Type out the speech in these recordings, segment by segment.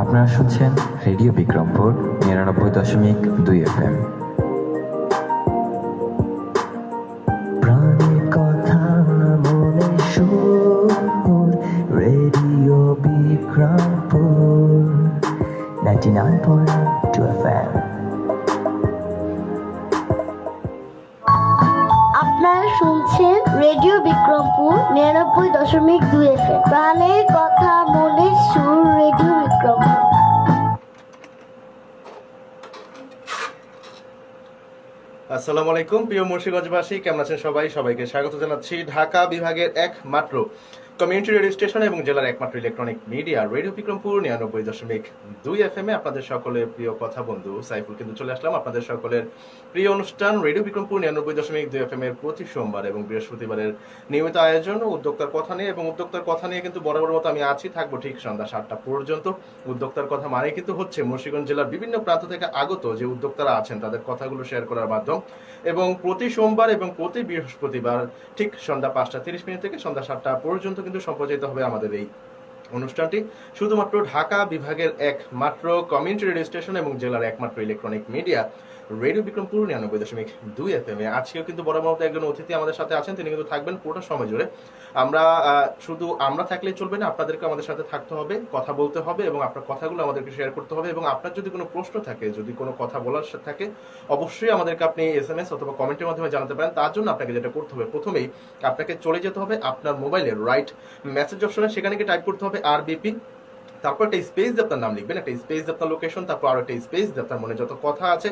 আপনারা শুনছেন radio Bikrampur ৯৯.২ FM। প্রাণের কথা মনে সুর, রেডিও বিক্রমপুর 99.2 FM। আপনারা শুনছেন রেডিও বিক্রমপুর ৯৯.২ FM। প্রাণের কথা মনে সুর, রেডিও বিক্রমপুর। আসসালামু আলাইকুম প্রিয় মুন্সিগঞ্জবাসী, কেমন আছেন সবাই? সবাইকে স্বাগত জানাচ্ছি ঢাকা বিভাগের একমাত্র কমিউনিটি রেডিও স্টেশন এবং জেলার একমাত্র electronic media radio Bikrampur ৯৯.২ FM এ আপনাদের সকলের প্রিয় কথা বন্ধু সাইফুল কিন্তু চলে আসলাম আপনাদের সকলের প্রিয় অনুষ্ঠান রেডিও বিক্রমপুর ৯৯.২ FM এর প্রতি সোমবার এবং বৃহস্পতিবারের নিয়মিত আয়োজন উদ্যোক্তার কথা নিয়ে। এবং উদ্যোক্তার কথা নিয়ে কিন্তু বরাবর মতো আমি আছি, থাকবো ঠিক সন্ধ্যা ৭টা পর্যন্ত। উদ্যোক্তার কথা মানে কিন্তু হচ্ছে মুন্সিগঞ্জ জেলার বিভিন্ন প্রান্ত থেকে আগত যে উদ্যোক্তারা আছেন তাদের কথাগুলো শেয়ার করার মাধ্যম। এবং প্রতি সোমবার এবং প্রতি বৃহস্পতিবার ঠিক সন্ধ্যা ৫টা ৩০ থেকে সন্ধ্যা ৭টা পর্যন্ত কিন্তু সম্প্রচারিত হবে আমাদের এই অনুষ্ঠানটি শুধুমাত্র ঢাকা বিভাগের একমাত্র কমিউনিটি রেডিও স্টেশন এবং জেলার একমাত্র electronic media radio Bikrampur ৯৯.২ FM এ। আজকেও কিন্তু বরাবর মতো একজন অতিথি আমাদের সাথে আছেন, তিনি কিন্তু থাকবেন পুরোটা সময় জুড়ে। আমরা থাকলেই চলবে না, আপনাদেরকে আমাদের সাথে থাকতে হবে, কথা বলতে হবে এবং আপনার কথাগুলো আমাদেরকে শেয়ার করতে হবে। এবং আপনার যদি কোনো প্রশ্ন থাকে, যদি কোনো কথা বলার থাকে, অবশ্যই আমাদেরকে আপনি SMS অথবা কমেন্টের মাধ্যমে জানাতে পারেন। তার জন্য আপনাকে যেটা করতে হবে, প্রথমেই আপনাকে চলে যেতে হবে আপনার মোবাইলের রাইট মেসেজ অপশনে, সেখানে গিয়ে টাইপ করতে হবে RBP, তারপর একটা স্পেস দিয়ে আপনার নাম লিখবেন, একটা স্পেস দিয়ে আপনার লোকেশন, তারপর আরো একটা স্পেস দিয়ে আপনার মনে যত কথা আছে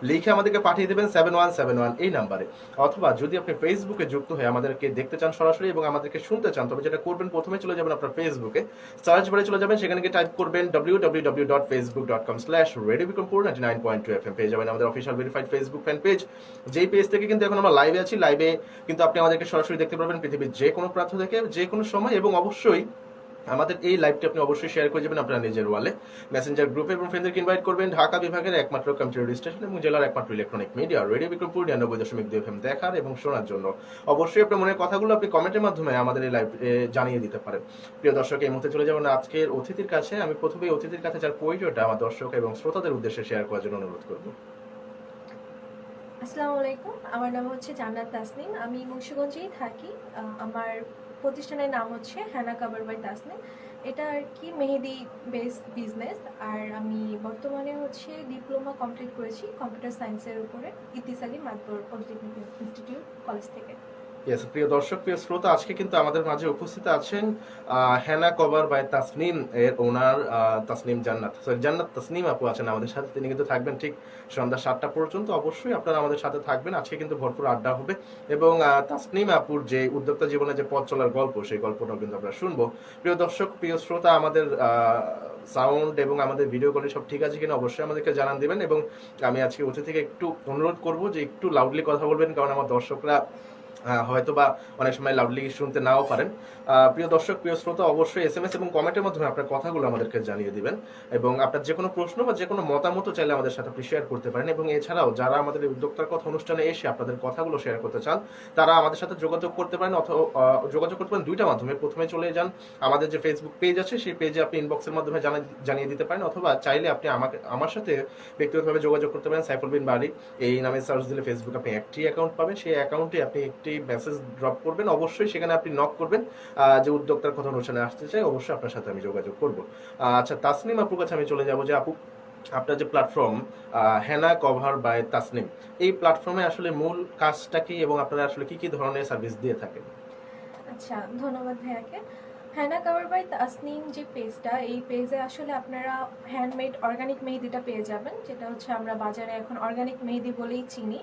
লিখে আমাদেরকে পাঠিয়ে দেবেন 7171 এই নাম্বারে। অথবা যদি আপনি ফেসবুকে যুক্ত হয়ে আমাদেরকে দেখতে চান সরাসরি এবং আমাদেরকে শুনতে চান, তবে যেটা করবেন, প্রথমে চলে যাবেন আপনার ফেসবুকে, সার্চ বারে চলে যাবেন, সেখানে গিয়ে টাইপ করবেন www.facebook.com/radiobikrampur 99.2 FM। পেয়ে যাবেন আমাদের official verified Facebook fan page, যেই পেজ থেকে কিন্তু এখন আমরা লাইভে আছি। লাইভে কিন্তু আপনি আমাদেরকে সরাসরি দেখতে পারবেন পৃথিবীর যে কোনো প্রান্ত থেকে, যে কোনো সময়। এবং অবশ্যই আমাদের এই লাইভটি আপনি অবশ্যই শেয়ার করে যাবেন আপনার নিজের ওয়ালে, মেসেঞ্জার গ্রুপে, এবং ফ্রেন্ডদেরকে ইনভাইট করবেন। ঢাকা বিভাগের একমাত্র কমিউনিটি রেডিও স্টেশন এবং জেলার একমাত্র electronic media radio Bikrampur ৯৯.২ FM দেখার এবং শোনার জন্য অবশ্যই আপনার মনের কথাগুলো আপনি কমেন্টের মাধ্যমে আমাদের এই লাইভ জানিয়ে দিতে পারেন। প্রিয় দর্শক, এই মুহূর্তে চলে যাবেন আজকের অতিথির কাছে। আমি প্রথমেই অতিথির কাছে যার পরিচয়টা আমার দর্শক এবং শ্রোতাদের উদ্দেশ্যে শেয়ার করার জন্য অনুরোধ করব। আসসালামু আলাইকুম, আমার নাম হচ্ছে জান্নাত তাসনিম। আমি মুন্সিগঞ্জেই থাকি। আমার প্রতিষ্ঠানের নাম হচ্ছে হ্যানা কাবার বাই তাসনিম। এটা আর কি মেহেদি বেসড বিজনেস। আর আমি বর্তমানে হচ্ছে ডিপ্লোমা কমপ্লিট করেছি কম্পিউটার সায়েন্সের উপরে ইতিসালি মাদবর পলিটেকনিক ইনস্টিটিউট কলেজ থেকে। ইয়েস, প্রিয় দর্শক, প্রিয় শ্রোতা, আজকে কিন্তু আমাদের মাঝে উপস্থিত আছেন হ্যানা কভার বাই তাসনিম এর ওনার জান্নাত তাসনিম আপু আছেন আমাদের সাথে। তিনি কিন্তু থাকবেন ঠিক সন্ধ্যা ৭টা পর্যন্ত। অবশ্যই আপনারা আমাদের সাথে থাকবেন, আজকে কিন্তু ভরপুর আড্ডা হবে। এবং তাসনিম আপুর যে উদ্যোক্তা জীবনে যে পথ চলার গল্প, সেই গল্পটাও কিন্তু আমরা শুনবো। প্রিয় দর্শক, প্রিয় শ্রোতা, আমাদের সাউন্ড এবং আমাদের ভিডিও কোয়ালিটি সব ঠিক আছে কিনা অবশ্যই আমাদেরকে জানান দিবেন। এবং আমি আজকে অতিথিকে একটু অনুরোধ করব যে একটু লাউডলি কথা বলবেন, কারণ আমার দর্শকরা হয়তো বা অনেক সময় লাউডলি শুনতে নাও পারেন। প্রিয় দর্শক, প্রিয় শ্রোতা, অবশ্যই SMS এবং কমেন্টের মাধ্যমে আপনার কথাগুলো আমাদেরকে জানিয়ে দিবেন। এবং আপনার যে কোনো প্রশ্ন বা যে কোনো মতামত চাইলে আমাদের সাথে আপনি শেয়ার করতে পারেন। এবং এছাড়াও যারা আমাদের এই উদ্যোক্তার কথা অনুষ্ঠানে এসে আপনাদের কথাগুলো শেয়ার করতে চান, তারা আমাদের সাথে যোগাযোগ করতে পারেন। যোগাযোগ করতে পারেন দুইটা মাধ্যমে। প্রথমে চলে যান আমাদের যে ফেসবুক পেজ আছে, সেই পেজে আপনি ইনবক্সের মাধ্যমে জানিয়ে দিতে পারেন। অথবা চাইলে আপনি আমার সাথে ব্যক্তিগতভাবে যোগাযোগ করতে পারেন। সাইফুল বিন বাড়ি এই নামে সার্চ দিলে ফেসবুক আপনি একটি অ্যাকাউন্ট পাবেন। সেই অ্যাকাউন্টে আপনি একটি মেসেজ ড্রপ করবেন, অবশ্যই সেখানে আপনি নক করবেন যে উদ্যোক্তার কথা অনুষ্ঠানে আসতে চাই, অবশ্যই আপনার সাথে আমি যোগাযোগ করব। আচ্ছা, তাসনিম আপুর কাছে আমি চলে যাব যে আপু, আপনার যে platform henna cover by Tasnim, এই প্ল্যাটফর্মে আসলে মূল কাজটা কি এবং আপনারা আসলে কি কি ধরনের সার্ভিস দিয়ে থাকেন? আচ্ছা, ধন্যবাদ ভাইয়াকে। হ্যানা কাবার বাই তাসনিম যে পেজটা, এই পেজে আসলে আপনারা হ্যান্ডমেড অর্গানিক মেহেদিটা পেয়ে যাবেন, যেটা হচ্ছে আমরা বাজারে এখন অর্গানিক মেহেদি বলেই চিনি।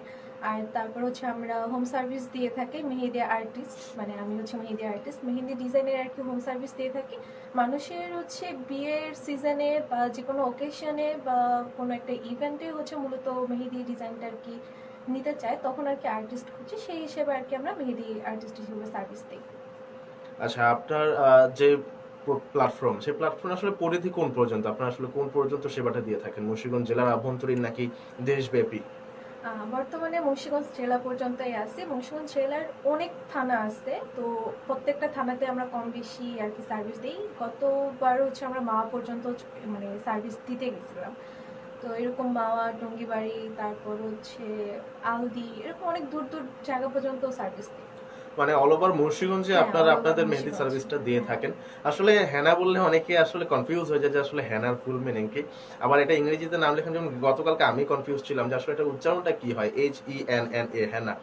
আর তারপর হচ্ছে আমরা হোম সার্ভিস দিয়ে থাকি, মেহেদি আর্টিস্ট, মানে আমি হচ্ছে মেহেদি আর্টিস্ট, মেহেদি ডিজাইনের আর কি হোম সার্ভিস দিয়ে থাকি। মানুষের হচ্ছে বিয়ের সিজনে বা যে কোনো ওকেশনে বা কোনো একটা ইভেন্টে হচ্ছে মূলত মেহেদি ডিজাইনটা আর কি নিতে চায়, তখন আর কি আর্টিস্ট খুঁজছি, সেই হিসেবে আর কি আমরা মেহেদি আর্টিস্ট হিসেবে সার্ভিস দিই। আচ্ছা, আপনার যে প্ল্যাটফর্ম, সেই প্ল্যাটফর্ম আসলে পরিধি কোন পর্যন্ত, আপনারা আসলে কোন পর্যন্ত সেবাটা দিয়ে থাকেন? মুন্সিগঞ্জ জেলার আভ্যন্তরীণ নাকি দেশব্যাপী? বর্তমানে মুন্সিগঞ্জ জেলা পর্যন্তই আছে। মুন্সিগঞ্জ জেলার অনেক থানা আছে, তো প্রত্যেকটা থানাতে আমরা কম বেশি আর কি সার্ভিস দিই। গতবার হচ্ছে আমরা মাওয়া পর্যন্ত মানে সার্ভিস দিতে গেছিলাম। তো এরকম মাওয়া, টঙ্গিবাড়ি, তারপর হচ্ছে আলদি, এরকম অনেক দূর দূর জায়গা পর্যন্ত সার্ভিস দিই। মানে অল ওভার মুন্সিগঞ্জে হ্যাঁ, আপনারা all over আপনাদের মেহেদি মুন্সিগঞ্জ। সার্ভিসটা দিয়ে হ্যাঁ। থাকেন। আসলে হেনা বললে অনেকে আসলে কনফিউজ হয়ে যায় যে আসলে হেনার ফুল মিনিং কি, আবার এটা ইংরেজিতে নাম লেখেন, যেমন গতকালকে আমি কনফিউজ ছিলাম যে আসলে এটা উচ্চারণটা কি হয়, HENNA হেনা।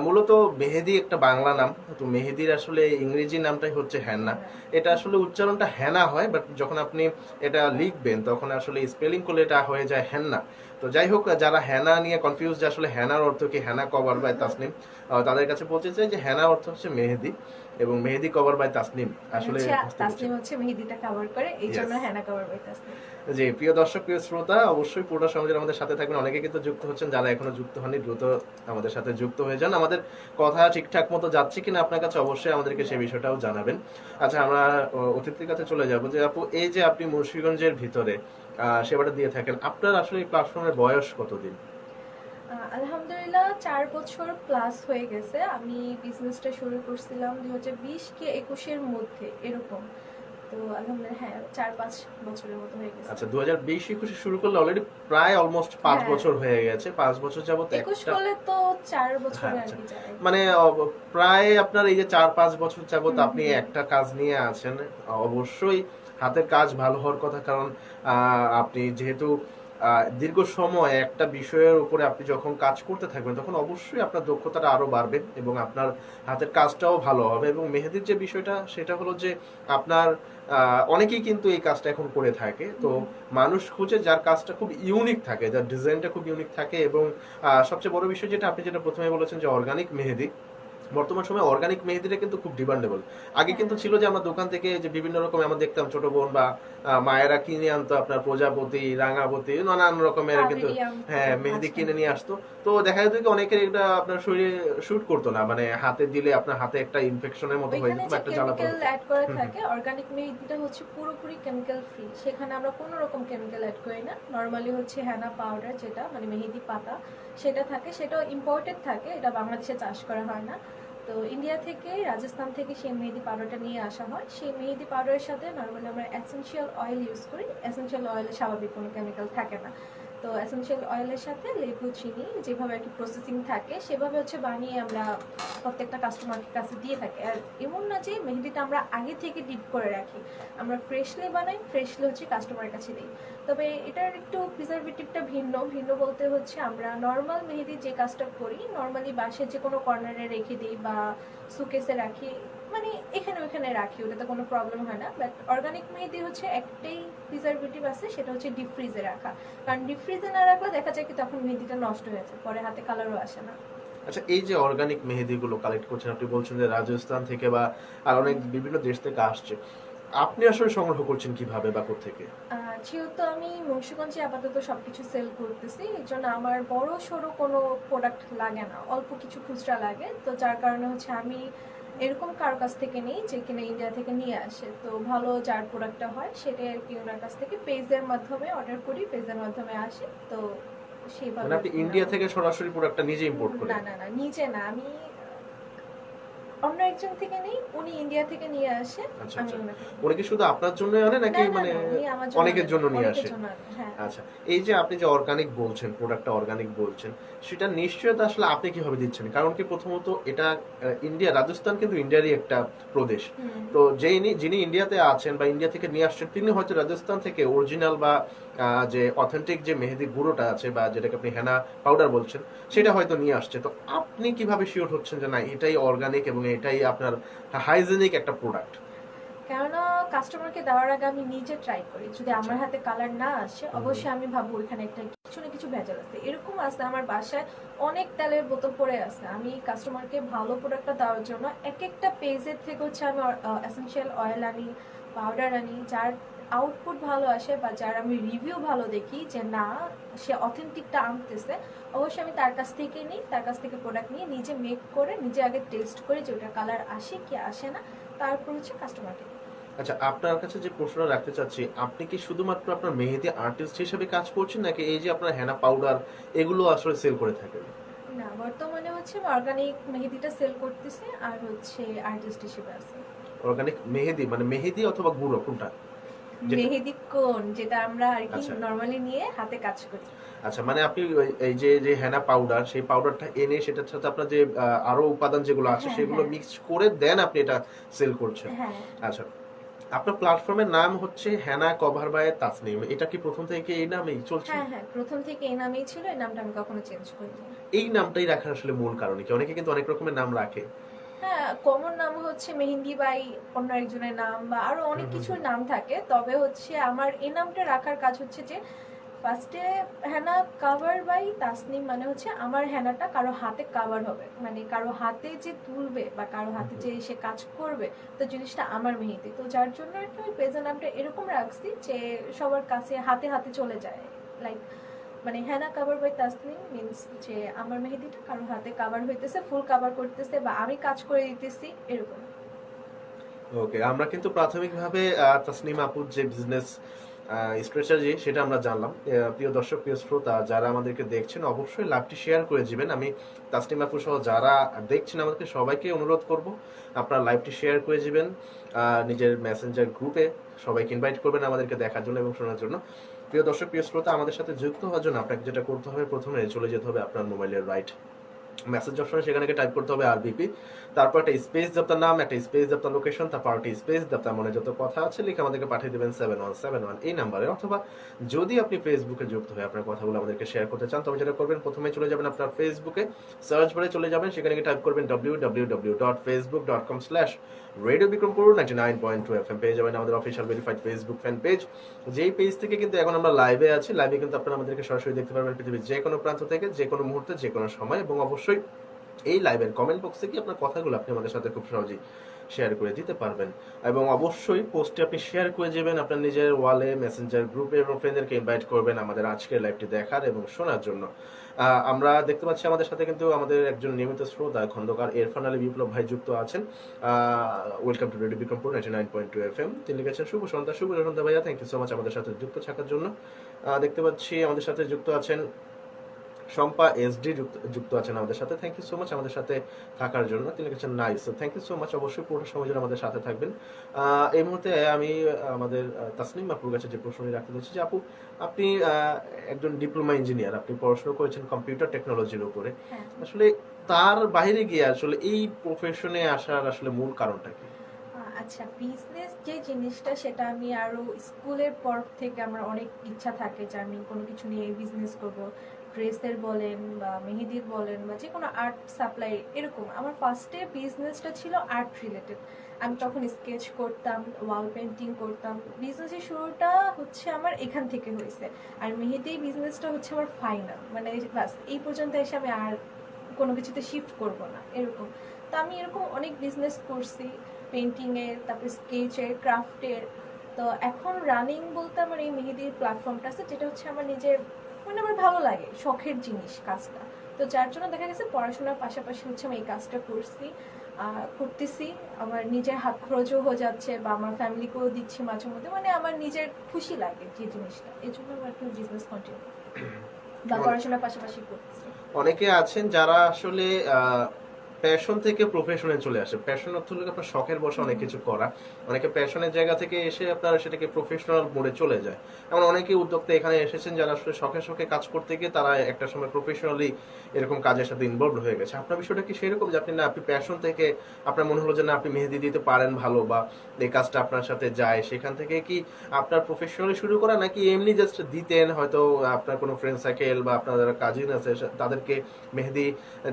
মূলত মেহেদি একটা বাংলা নাম, তো মেহেদির আসলে ইংরেজি নামটাই হচ্ছে হেনা। এটা আসলে উচ্চারণটা হেনা হয়, বাট যখন আপনি এটা লিখবেন তখন আসলে স্পেলিং করলে এটা হয়ে যায় হেন্না। তো যাই হোক, যারা হেনা নিয়ে কনফিউজ যে আসলে হেনার অর্থ কি, হেনা কভার বাই তাসনিম, তাদের কাছে বলতে চাই যে হেনা অর্থ হচ্ছে মেহেদি, এবং মেহেদি কভার বাই তাসনিম আসলে বুঝতে তাসনিম হচ্ছে মেহেদিটা কভার করে, এই জন্য Yes. Hena cover by Tasnim. জি, প্রিয় দর্শক, প্রিয় শ্রোতা, অবশ্যই পুরো সমাজের আমাদের সাথে থাকবেন। অনেকে কিন্তু যুক্ত হচ্ছেন, যারা এখনো যুক্ত হননি দ্রুত আমাদের সাথে যুক্ত হয়ে যান। আমাদের কথা ঠিকঠাক মতো যাচ্ছে কিনা আপনার কাছে অবশ্যই আমাদেরকে সেই বিষয়টাও জানাবেন। আচ্ছা, আমরা অতিথির কাছে চলে যাব যে আপু, এই যে আপনি মুন্সিগঞ্জের ভিতরে সেবাটা দিয়ে থাকেন, আপনার আসলে এই প্ল্যাটফর্মের বয়স কতদিন? আলহামদুলিল্লাহ 4 বছর প্লাস হয়ে গেছে। আমি বিজনেসটা শুরু করছিলাম 2020 কি 21-এর মধ্যে এরকম। তো আলহামদুলিল্লাহ হ্যাঁ 4-5 বছরের মতো হয়ে গেছে। আচ্ছা, 2020-21 শুরু করলে অলরেডি প্রায় অলমোস্ট 5 হ্যাঁ। বছর হয়ে গেছে। 5 বছর যাবত 21 একটা, করলে তো 4 বছরে হ্যাঁ, আর আচ্ছা। কি যায়। মানে প্রায় আপনার এই যে 4-5 বছর যাবত হুম, আপনি হুম। একটা কাজ নিয়ে আছেন, অবশ্যই হাতের কাজ ভালো হওয়ার কথা। কারণ আপনি যেহেতু দীর্ঘ সময় একটা বিষয়ের উপরে আপনি যখন কাজ করতে থাকবেন, তখন অবশ্যই আপনার দক্ষতাটা আরো বাড়বে এবং আপনার হাতের কাজটাও ভালো হবে। এবং মেহেদির যে বিষয়টা, সেটা হলো যে আপনার অনেকেই কিন্তু এই কাজটা এখন করে থাকে। তো মানুষ খুঁজে যার কাজটা খুব ইউনিক থাকে, যার ডিজাইনটা খুব ইউনিক থাকে। এবং সবচেয়ে বড় বিষয় যেটা আপনি যেটা প্রথমে বলেছেন যে অর্গানিক মেহেদি, বর্তমান সময়ে অর্গানিক মেহেদিটা কিন্তু খুব ডিমান্ডেবল। আগে কিন্তু ছিল যে আমরা দোকান থেকে যে বিভিন্ন রকম আমরা দেখতাম ছোট বোন বা মায়েরা কিনে আনতো আপনার প্রজাপতি, রাঙাপতি, নানান রকমের কিন্তু, পাবেলিয়াম, হ্যাঁ, মেহেদি মাঝখানে। কিনে নিয়ে আসতো। তো দেখা যেত কি অনেকের এটা আপনার শরীরে শুট করতো না, মানে হাতে দিলে আপনার হাতে একটা ইনফেকশনের মতো হয়ে ওইখানে যেত যে বা একটা জ্বালা কেমিক্যাল পড়তো। অ্যাড করা হুম, হুম। থাকে, অর্গানিক মেহেদিটা হচ্ছে পুরোপুরি কেমিক্যাল ফ্রি। সেখানে আমরা কোনো রকম কেমিক্যাল অ্যাড করি না। নর্মালি হচ্ছে হেনা পাউডার, যেটা মানে মেহেদি পাতা, সেটা থাকে। সেটাও ইম্পোর্টেড থাকে, এটা বাংলাদেশে চাষ করা হয় না। তো ইন্ডিয়া থেকে, রাজস্থান থেকে সেই মেহেদি পাউডারটা নিয়ে আসা হয়। সেই মেহেদি পাউডারের সাথে নর্মালি আমরা এসেনশিয়াল অয়েল ইউজ করি। এসেনশিয়াল অয়েলে স্বাভাবিক কোনো কেমিক্যাল থাকে না। তো এসেনশিয়াল অয়েলের সাথে লেবু, চিনি, যেভাবে আর কি প্রসেসিং থাকে সেভাবে হচ্ছে বানিয়ে আমরা প্রত্যেকটা কাস্টমারের কাছে দিয়ে থাকি। আর এমন না যে মেহেদিটা আমরা আগে থেকে ডিপ করে রাখি, আমরা ফ্রেশলি বানাই, ফ্রেশলি হচ্ছে কাস্টমারের কাছে দিই। তবে এটার একটু প্রিজারভেটিভটা ভিন্ন। ভিন্ন বলতে হচ্ছে আমরা নর্মাল মেহেদি যে কাজটা করি, নর্মালি বাসের যে কোনো কর্নারে রেখে দিই বা সুকেসে রাখি, মানে এখানে ওখানে রাখি, ওটাতে কোনো প্রবলেম হয় না। বাট অর্গানিক মেহেদি হচ্ছে একটাই প্রিজারভেটিভ আছে, সেটা হচ্ছে ডিপ ফ্রিজে রাখা। কারণ ডিপ ফ্রিজে না রাখলে দেখা যায় কি তখন মেহেদিটা নষ্ট হয়ে যায়, পরে হাতে কালারও আসে না। আচ্ছা, এই যে অর্গানিক মেহেদিগুলো কালেক্ট করছেন, আপনি বলছেন যে রাজস্থান থেকে বা আর অনেক বিভিন্ন দেশ থেকে আসছে, আপনি আসলে সংগ্রহ করছেন কিভাবে বা কোত্থেকে? যেহেতু আমি মুন্সিগঞ্জে আপাতত সবকিছু সেল করতেছি, এই জন্য আমার বড় সড়ো কোনো প্রোডাক্ট লাগে না, অল্প কিছু খুচরা লাগে। তো যার কারণে হচ্ছে আমি এরকম কারো কাছ থেকে নেই যে কিনা ইন্ডিয়া থেকে নিয়ে আসে। তো ভালো যার প্রোডাক্টটা হয় সেটাই আর কি ওনার কাছ থেকে পেজের মাধ্যমে অর্ডার করি, পেজের মাধ্যমে আসে। তো সেইভাবে মানে আপনি ইন্ডিয়া থেকে সরাসরি প্রোডাক্টটা নিজে ইম্পোর্ট করেন? না না না, নিজে না, আমি অন্য একজন থেকে নেই, উনি ইন্ডিয়া থেকে নিয়ে আসে। আচ্ছা, আমি আচ্ছা। ওনাকে উনি কি শুধু আপনার জন্য আনে না নাকি না মানে না, উনি আমার জন্য অনেকের আনে, জন্য নিয়ে অনেকের আসে? জন্য আনে, হ্যাঁ। আচ্ছা, এই যে আপনি যে অর্গানিক বলছেন, প্রোডাক্টটা অর্গানিক বলছেন, সেটা নিশ্চয়তা আসলে আপনি কিভাবে দিচ্ছেন? কারণ কি, প্রথমত এটা ইন্ডিয়া, রাজস্থান কিন্তু ইন্ডিয়ারই একটা প্রদেশ। হুম। তো যিনি ইন্ডিয়াতে আছেন বা ইন্ডিয়া থেকে নিয়ে আসছেন, তিনি হয়তো রাজস্থান থেকে অরিজিনাল বা যে অথেন্টিক যে মেহেদি গুঁড়োটা আছে বা যেটাকে আপনি হেনা পাউডার বলছেন, সেটা হয়তো নিয়ে আসছে। তো আপনি কিভাবে শিওর হচ্ছেন যে না এটাই অর্গানিক এবং এটাই আপনার হাইজেনিক একটা প্রোডাক্ট? কেননা কাস্টমারকে দেওয়ার আগে আমি নিজে ট্রাই করি। যদি আমার হাতে কালার না আসে, অবশ্যই আমি ভাববো ওইখানে একটা কিছু না কিছু ভেজাল আছে। এরকম আছে, আমার বাসায় অনেক তেলের বোতল পড়ে আছে। আমি কাস্টমারকে ভালো প্রোডাক্টটা দেওয়ার জন্য এক একটা পেজের থেকে হচ্ছে আমি এসেনশিয়াল অয়েল আনি, পাউডার আনি, যার আউটপুট ভালো আসে বা যার আমি রিভিউ ভালো দেখি যে না সে অথেন্টিকটা আনতেছে, অবশ্যই আমি তার কাছ থেকে নিই। তার কাছ থেকে প্রোডাক্ট নিয়ে নিজে মেক করে নিজে আগে টেস্ট করি যে ওটার কালার আসে কি আসে না, তারপর হচ্ছে কাস্টমারকে দিই। আচ্ছা, আপনার কাছে যে প্রশ্নটা রাখতে চাচ্ছি, আপনি কি শুধুমাত্র আপনার মেহেদি আর্টিস্ট হিসেবে কাজ করছেন, নাকি এই যে আপনার হেনা পাউডার এগুলো আসলে সেল করে থাকেন? না, বর্তমানে হচ্ছে অর্গানিক মেহেদিটা সেল করতেছি আর হচ্ছে আর্টিস্ট হিসেবে আছে। অর্গানিক মেহেদি মানে মেহেদি অথবা গুঁড়ো কোনটা? যেটা মেহেদি কোন, যেটা আমরা আর কি আচ্ছা। নরমালি নিয়ে হাতে কাজ করি। আচ্ছা, মানে আপনি এই যে যে হেনা পাউডার, সেই পাউডারটা এনে সেটার সাথে আপনার যে আরো উপাদান যেগুলো আছে হ্যাঁ, সেগুলো হ্যাঁ। মিক্স করে দেন আপনি এটা সেল করছেন। হ্যাঁ, আচ্ছা, আপনার প্ল্যাটফর্মের নাম হচ্ছে হেনা কভার বাই তাসনিম, এটা কি প্রথম থেকে এই নামেই চলছে? হ্যাঁ, হ্যাঁ, প্রথম থেকে এই নামেই ছিল, এই নামটা আমি কখনো চেঞ্জ করিনি। এই নামটাই রাখার আসলে মূল কারণ কি? অনেকে কিন্তু অনেক রকমের নাম রাখে। হ্যাঁ, কমন নাম হচ্ছে মেহেন্দি বাই অন্য একজনের নাম, বা আরো অনেক কিছুর নাম থাকে। তবে হচ্ছে আমার এই নামটা রাখার কাজ হচ্ছে যে ফার্স্টে হেনা কাভার বাই তাসনিম, মানে হচ্ছে আমার হেনাটা কারো হাতে কাভার হবে, মানে কারো হাতে যে তুলবে বা কারো হাতে যে এসে কাজ করবে, তো জিনিসটা আমার মেহেদি। তো যার জন্য আর কি ওই পেজের নামটা এরকম রাখছি যে সবার কাছে হাতে হাতে চলে যায়। লাইক মানে হেনা কাভার বাই তাসনিম মিন্স যে আমার মেহেদিটা কারো হাতে কাভার হইতেছে, ফুল কাভার করতেছে, বা আমি কাজ করে দিতেছি, এরকম। ওকে, আমরা কিন্তু প্রাথমিকভাবে তাসনিম আপুর যে বিজনেস স্ট্র্যাটেজি সেটা আমরা জানলাম। প্রিয় দর্শক, প্রিয় শ্রোতা, যারা আমাদেরকে দেখছেন অবশ্যই লাভটি শেয়ার করে দিবেন। আমি তাসনিম আপু সহ যারা দেখছেন আমাদেরকে সবাইকে অনুরোধ করব আপনারা লাইভটি শেয়ার করে দিবেন, নিজের মেসেঞ্জার গ্রুপে সবাইকে ইনভাইট করবেন আমাদেরকে দেখার জন্য এবং শোনার জন্য। প্রিয় দর্শক, প্রিয় শ্রোতা, আমাদের সাথে যুক্ত হওয়ার জন্য আপনাকে যেটা করতে হবে, প্রথমে চলে যেতে হবে আপনার মোবাইলের রাইট মেসেজ অপশনে, সেখানে টাইপ করতে হবে আরবিপি, তারপর একটা স্পেস আপনার নাম, একটা স্পেস আপনার লোকেশন, তারপর একটা স্পেস আপনার মনে যত কথা আছে লিখে আমাদেরকে পাঠিয়ে দেবেন 7171 এই নাম্বারে। অথবা যদি আপনি ফেসবুকে যুক্ত হয়ে আপনার কথাগুলো আমাদেরকে শেয়ার করতে চান, তবে যেটা করবেন, প্রথমে চলে যাবেন আপনার ফেসবুকে, সার্চ বারে চলে যাবেন, সেখানে টাইপ করবেন www.facebook.com/রেডিও বিক্রমপুর 99.2 FM, পেয়ে যাবেন আমাদের official verified Facebook fan page. যেই পেজ থেকে কিন্তু এখন আমরা লাইভে আছি, লাইভে কিন্তু আপনারা আমাদেরকে সরাসরি দেখতে পারবেন পৃথিবীর যে কোনো প্রান্ত থেকে, যে কোনো মুহূর্তে, যে কোনো সময়। এবং অবশ্যই এই লাইভের কমেন্ট বক্সে কি আপনার কথাগুলো আপনি আমাদের সাথে খুব সহজেই শেয়ার করে দিতে পারবেন। এবং অবশ্যই পোস্টে আপনি শেয়ার করে যাবেন আপনার নিজের ওয়ালে, মেসেঞ্জার গ্রুপে, এবং ফ্রেন্ডদেরকে ইনভাইট করবেন আমাদের আজকের লাইভটি দেখার এবং শোনার জন্য। আমরা দেখতে পাচ্ছি আমাদের সাথে কিন্তু আমাদের একজন নিয়মিত শ্রোতা খন্দকার ইরফান আলী বিপ্লব ভাই যুক্ত আছেন। Welcome to radio Bikrampur 99.2 FM। তিনি লিখেছেন শুভ সন্ধ্যা ভাইয়া, থ্যাংক ইউ সো মাচ আমাদের সাথে যুক্ত থাকার জন্য। দেখতে পাচ্ছি আমাদের সাথে যুক্ত আছেন শম্পা এসডি, যুক্ত আছেন আমাদের সাথে, থ্যাংক ইউ সো মাচ আমাদের সাথে থাকার জন্য। তিনি লিখেছেন nice, thank you so much, অবশ্যই পুরো সময় জন্য আমাদের সাথে থাকবেন। এই মুহূর্তে আমি আমাদের তাসনিম আপুর কাছে যে প্রশ্নটি রাখতে চাচ্ছি যে আপু, আপনি একজন ডিপ্লোমা ইঞ্জিনিয়ার, আপনি পড়াশোনা করেছেন কম্পিউটার টেকনোলজির উপরে। হ্যাঁ। আসলে তার বাইরে গিয়ে আসলে এই প্রফেশনে আসার আসলে মূল কারণটা কি? আচ্ছা, বিজনেস যে জিনিসটা সেটা আমি আরো স্কুলের পর থেকে আমার অনেক ইচ্ছা থাকে যে আমি কোনো কিছু নিয়ে বিজনেস করব। ড্রেসের বলেন বা মেহেদির বলেন বা যে কোনো আর্ট সাপ্লাই, এরকম আমার ফার্স্টে বিজনেসটা ছিল আর্ট রিলেটেড। আমি তখন স্কেচ করতাম, ওয়াল পেন্টিং করতাম। বিজনেসের শুরুটা হচ্ছে আমার এখান থেকে হয়েছে। আর মেহেদি বিজনেসটা হচ্ছে আমার ফাইনাল, মানে বাস এই পর্যন্ত এসে আমি আর কোনো কিছুতে শিফট করব না, এরকম। তো আমি এরকম অনেক বিজনেস করছি, পেন্টিংয়ের, তারপর স্কেচের, ক্রাফটের। তো এখন রানিং বলতে আমার এই মেহেদির প্ল্যাটফর্মটা আছে, যেটা হচ্ছে আমার নিজের, মানে আমার ভালো লাগে, শখের জিনিস কাজটা। তো যার জন্য দেখা গেছে পড়াশোনার পাশাপাশি হচ্ছে আমি এই কাজটা করতেছি। আমার নিজের হাত খরচও হয়ে যাচ্ছে, বা আমার ফ্যামিলিকেও দিচ্ছি মাঝে মধ্যে, মানে আমার নিজের খুশি লাগে যে জিনিসটা, এই জন্য আমার এখন বিজনেস কন্টিনিউ বা পড়াশোনার পাশাপাশি করতেছি। অনেকে আছেন যারা আসলে প্যাশন থেকে প্রফেশনে চলে আসে। প্যাশন অর্থ হলো আপনার শখের বসে অনেক কিছু করা। অনেকে প্যাশনের জায়গা থেকে এসে আপনার সেটাকে প্রফেশনাল মোডে চলে যায়। এমন অনেকেই উদ্যোক্তা এখানে এসেছেন যারা আসলে শখে শখে কাজ করতে গিয়ে তারা একটা সময় প্রফেশনালি এরকম কাজের সাথে ইনভলভ হয়ে গেছে। আপনার বিষয়টা কি সেরকম যে আপনি প্যাশন থেকে আপনার মনে হলো যে না আপনি মেহেদি দিতে পারেন ভালো, বা এই কাজটা আপনার সাথে যায়, সেখান থেকে কি আপনার প্রফেশনালি শুরু করা, নাকি এমনি জাস্ট দিতেন, হয়তো আপনার কোনো ফ্রেন্ড সার্কেল বা আপনার যারা কাজিন আছে তাদেরকে মেহেদি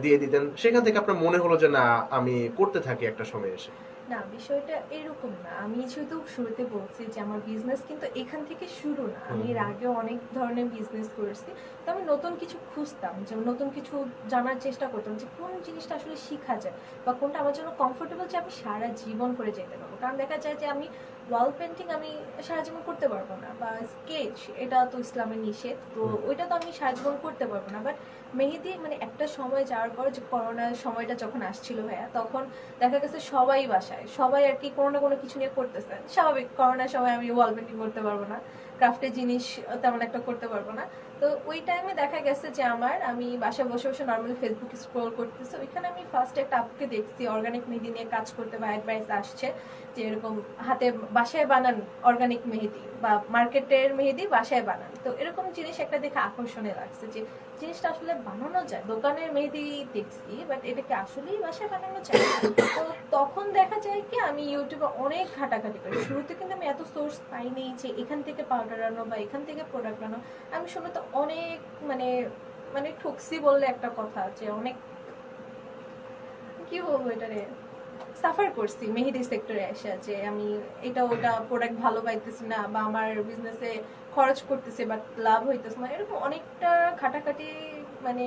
দিয়ে দিতেন, সেখান থেকে আপনার মনে হলো যে না আমি করতে থাকি একটা সময় এসে? না, বিষয়টা এরকম না। আমি শুধু শুরুতে বলছি যে আমার বিজনেস কিন্তু এখান থেকে শুরু না। আমি এর আগেও অনেক ধরনের বিজনেস করেছি। তো আমি নতুন কিছু খুঁজতাম, যে নতুন কিছু জানার চেষ্টা করতাম যে কোন জিনিসটা আসলে শেখা যায়, বা কোনটা আমার জন্য কমফোর্টেবল, যে আমি সারা জীবন করে যেতে পারবো। কারণ দেখা যায় যে আমি ওয়াল পেন্টিং আমি সারা জীবন করতে পারবো না, বা স্কেচ এটা তো ইসলামের নিষেধ, তো ওইটা তো আমি সারা জীবন করতে পারবো না। বাট মেহেদি মানে একটা সময় যাওয়ার পর, যে করোনার সময়টা যখন আসছিল ভাইয়া, তখন দেখা গেছে সবাই বাসায়, সবাই আর কি কোনো না কোনো কিছু নিয়ে করতেছে। স্বাভাবিক, করোনার সময় আমি ওয়াল পেন্টিং করতে পারবো না, ক্রাফটের জিনিস তেমন একটা করতে পারবো না। তো ওই টাইমে দেখা গেছে যে আমি বাসায় বসে বসে নর্মালি ফেসবুক স্ক্রল করতেছি, ওইখানে আমি ফার্স্ট একটা আপুকে দেখছি অর্গানিক মেহেদি নিয়ে কাজ করতে, বা অ্যাডভাইস আসছে যে এরকম হাতে বাসায় বানান অর্গানিক মেহেদি, বা মার্কেটের মেহেদি বাসায় বানান। তো এরকম জিনিস একটা দেখে আকর্ষণীয় লাগছে যে জিনিসটা আসলে বানানো যায়। দোকানের মেহেদি দেখছি, বাট এটাকে আসলেই বাসায় বানানো যায়। তো তখন দেখা যায় কি আমি ইউটিউবে অনেক ঘাটাঘাটি করি। শুরুতে কিন্তু আমি এত সোর্স পাইনি যে এখান থেকে পাউডার আনো বা এখান থেকে প্রোডাক্ট আনো। আমি শুনে তো অনেক মানে মানে ঠকসি বললে একটা কথা, যে অনেক কি বলবো এটারে, সাফার করছি মেহেদি সেক্টরে এসে, যে আমি এটা ওটা প্রোডাক্ট ভালো পাইতেছি না, বা আমার বিজনেসে খরচ করতেছে বাট লাভ হইতেছে না, এরকম অনেকটা খাটাখাটি মানে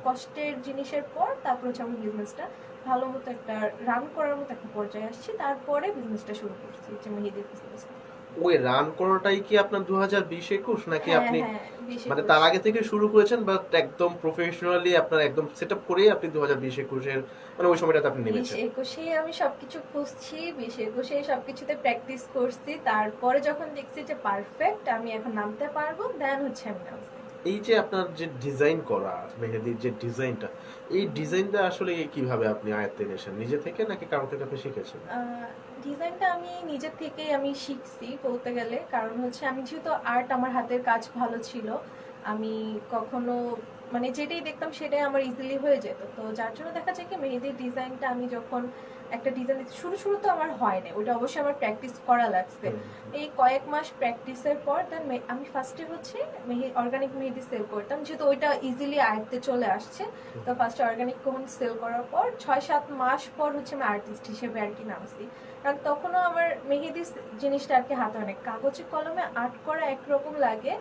কষ্টের জিনিসের পর তারপর হচ্ছে আমি বিজনেসটা ভালো মতো একটা রান করার মতো একটা পর্যায়ে আসছি। তারপরে বিজনেসটা শুরু করছি, যে মেহেদির বিজনেস। ওই রান করাটাই কি আপনার 2020-21 নাকি হ্যাঁ আপনি হ্যাঁ, বেশি মানে করছি। তার আগে থেকে শুরু করেছেন, বাট একদম প্রফেশনালি আপনার একদম সেটআপ করেই আপনি 2020-21 মানে ওই সময়টাতে আপনি নেমেছেন? 20-21 আমি সবকিছু খুঁজছি, 20-21 সবকিছুতে প্র্যাকটিস করছি, তারপরে যখন দেখছি যে পারফেক্ট আমি এখন নামতে পারবো, দেন হচ্ছে আমি নামছি। এই যে আপনার যে ডিজাইন করা মেহেদির যে ডিজাইনটা, এই ডিজাইনটা আসলে কিভাবে আপনি আয়ত্তে নিয়েছেন? নিজে থেকে নাকি কারো থেকে আপনি শিখেছেন? ডিজাইনটা আমি নিজের থেকেই আমি শিখছি বলতে গেলে, কারণ হচ্ছে আমি যেহেতু আর্ট, আমার হাতের কাজ ভালো ছিল, আমি কখনো মানে যেটাই দেখতাম সেটাই আমার ইজিলি হয়ে যেত। তো যার জন্য দেখা যায় কি মেহেদির ডিজাইনটা আমি যখন একটা ডিজাইন শুরু তো আমার হয় না, ওটা অবশ্যই আমার প্র্যাকটিস করা লাগছে। এই কয়েক মাস প্র্যাকটিসের পর দেন আমি ফার্স্টে হচ্ছে অর্গানিক মেহেদি সেল করতাম, যেহেতু ওইটা ইজিলি আয়ত্তে চলে আসছে। তো ফার্স্টে অর্গানিক কোন সেল করার পর 6-7 মাস পর হচ্ছে আমি আর্টিস্ট হিসেবে আর কি নামছি। কারণ তখনও আমার মেহেদি জিনিসটা আর কি হাতে অনেক, কাগজে কলমে আর্ট করা একরকম লাগে,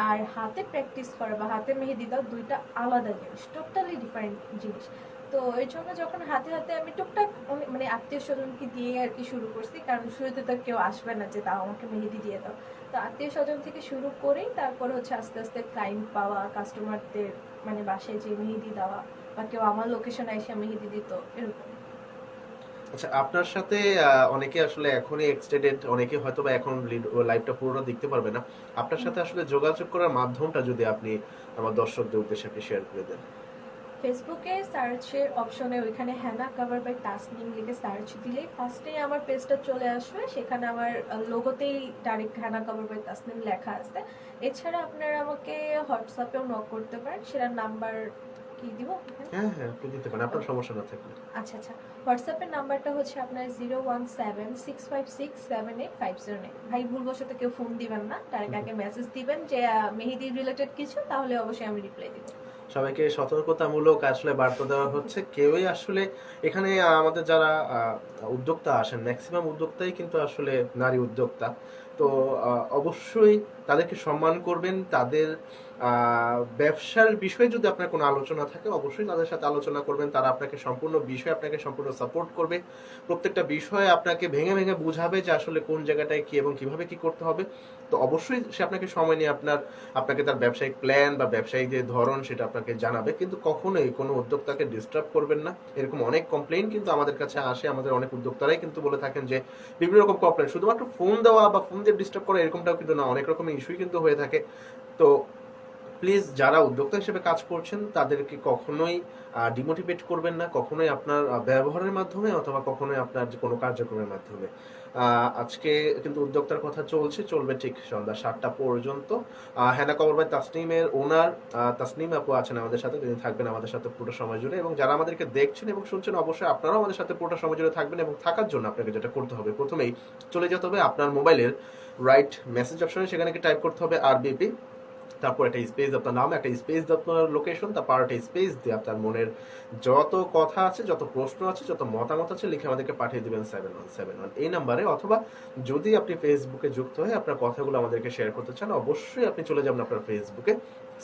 আর হাতে প্র্যাকটিস করা বা হাতে মেহেদি দাও দুইটা আলাদা জিনিস, টোটালি ডিফারেন্ট জিনিস। তো এই জন্য যখন হাতে হাতে আমি টুকটাক মানে আত্মীয় স্বজনকে দিয়ে আর কি শুরু করছি, কারণ শুরুতে তো কেউ আসবে না যে তাও আমাকে মেহেদি দিয়ে দাও। তো আত্মীয় স্বজন থেকে শুরু করেই তারপর হচ্ছে আস্তে আস্তে ক্লায়েন্ট পাওয়া, কাস্টমারদের মানে বাসায় যে মেহেদি দেওয়া, বা কেউ আমার লোকেশনে এসে মেহেদি দিত, এরকম। আচ্ছা, আপনার সাথে অনেকে আসলে এখনই এক্সটেন্ডেড, অনেকে হয়তো বা এখন লাইভটা পুরোটা দেখতে পারবে না। আপনার সাথে আসলে যোগাযোগ করার মাধ্যমটা যদি আপনি আমার দর্শকদের উদ্দেশ্যে আপনি শেয়ার করে দেন। ফেসবুকে সার্চের অপশনে ওইখানে হেনা কভার বাই তাসনিম লিখে সার্চ দিলে ফার্স্টেই আমার পেজটা চলে আসবে, সেখানে আমার লোগোতেই direct Hena cover by Tasnim লেখা আছে। এছাড়া আপনারা আমাকে হোয়াটসঅ্যাপেও নক করতে পারেন, সেটার নাম্বার কি দিব? হ্যাঁ হ্যাঁ, আপনি দিতে পারেন, আপনার সমস্যা না থাকলে। আচ্ছা আচ্ছা, হোয়াটসঅ্যাপের নাম্বারটা হচ্ছে আপনার 01765678509। ভাই ভুলবশত কেউ ফোন দিবেন না, ডাইরেক্ট আগে মেসেজ দিবেন যে মেহেদি রিলেটেড কিছু, তাহলে অবশ্যই আমি রিপ্লাই দিব। সবাইকে সতর্কতামূলক আসলে বার্তা দেওয়া হচ্ছে, কেউই আসলে এখানে আমাদের যারা উদ্যোক্তা আসেন, ম্যাক্সিমাম উদ্যোক্তাই কিন্তু আসলে নারী উদ্যোক্তা। তো অবশ্যই তাদেরকে সম্মান করবেন, তাদের ব্যবসার বিষয়ে যদি আপনার কোনো আলোচনা থাকে অবশ্যই তাদের সাথে আলোচনা করবেন। তারা আপনাকে সম্পূর্ণ বিষয়ে আপনাকে সম্পূর্ণ সাপোর্ট করবে, প্রত্যেকটা বিষয়ে আপনাকে ভেঙে ভেঙে বুঝাবে যে আসলে কোন জায়গাটায় কি এবং কিভাবে কি করতে হবে। তো অবশ্যই সে আপনাকে সময় নিয়ে আপনাকে তার ব্যবসায়িক প্ল্যান বা ব্যবসায়িক যে ধরন সেটা আপনাকে জানাবে, কিন্তু কখনোই কোনো উদ্যোক্তাকে ডিস্টার্ব করবেন না। এরকম অনেক কমপ্লেইন কিন্তু আমাদের কাছে আসে, আমাদের অনেক উদ্যোক্তারাই কিন্তু বলে থাকেন যে বিভিন্ন রকম কমপ্লেইন, শুধুমাত্র ফোন দেওয়া বা ফোন দিয়ে ডিস্টার্ব করা এরকমটাও কিন্তু না, অনেক রকমের ইস্যুই কিন্তু হয়ে থাকে। তো প্লিজ যারা উদ্যোক্তা হিসেবে কাজ করছেন তাদেরকে কখনোই ডিমোটিভেট করবেন না, কখনোই আপনার ব্যবহারের মাধ্যমে অথবা কখনোই আপনার যে কোনো কার্যক্রমের মাধ্যমে। আজকে কিন্তু উদ্যোক্তার কথা চলবে ঠিক সন্ধ্যা 7টা পর্যন্ত। হেনা কভার বাই তাসনিমের ওনার তাসনিম আপু আছেন আমাদের সাথে, তিনি থাকবেন আমাদের সাথে পুরো সময় জুড়ে, এবং যারা আমাদেরকে দেখছেন এবং শুনছেন অবশ্যই আপনারাও আমাদের সাথে পুরো সময় জুড়ে থাকবেন। এবং থাকার জন্য আপনাকে যেটা করতে হবে, প্রথমেই চলে যেতে হবে আপনার মোবাইলের রাইট মেসেজ অপশনে, সেখানে টাইপ করতে হবে RBP, তারপর একটা স্পেস আপনার নাম, একটা স্পেস আপনার লোকেশন, তারপর একটা স্পেস দিয়ে আপনার মনের যত কথা আছে, যত প্রশ্ন আছে, যত মতামত আছে লিখে আমাদেরকে পাঠিয়ে দিবেন 7171 এই নাম্বারে। অথবা যদি আপনি ফেসবুকে যুক্ত হয়ে আপনার কথাগুলো আমাদেরকে শেয়ার করতে চান অবশ্যই আপনি চলে যাবেন আপনার ফেসবুকে,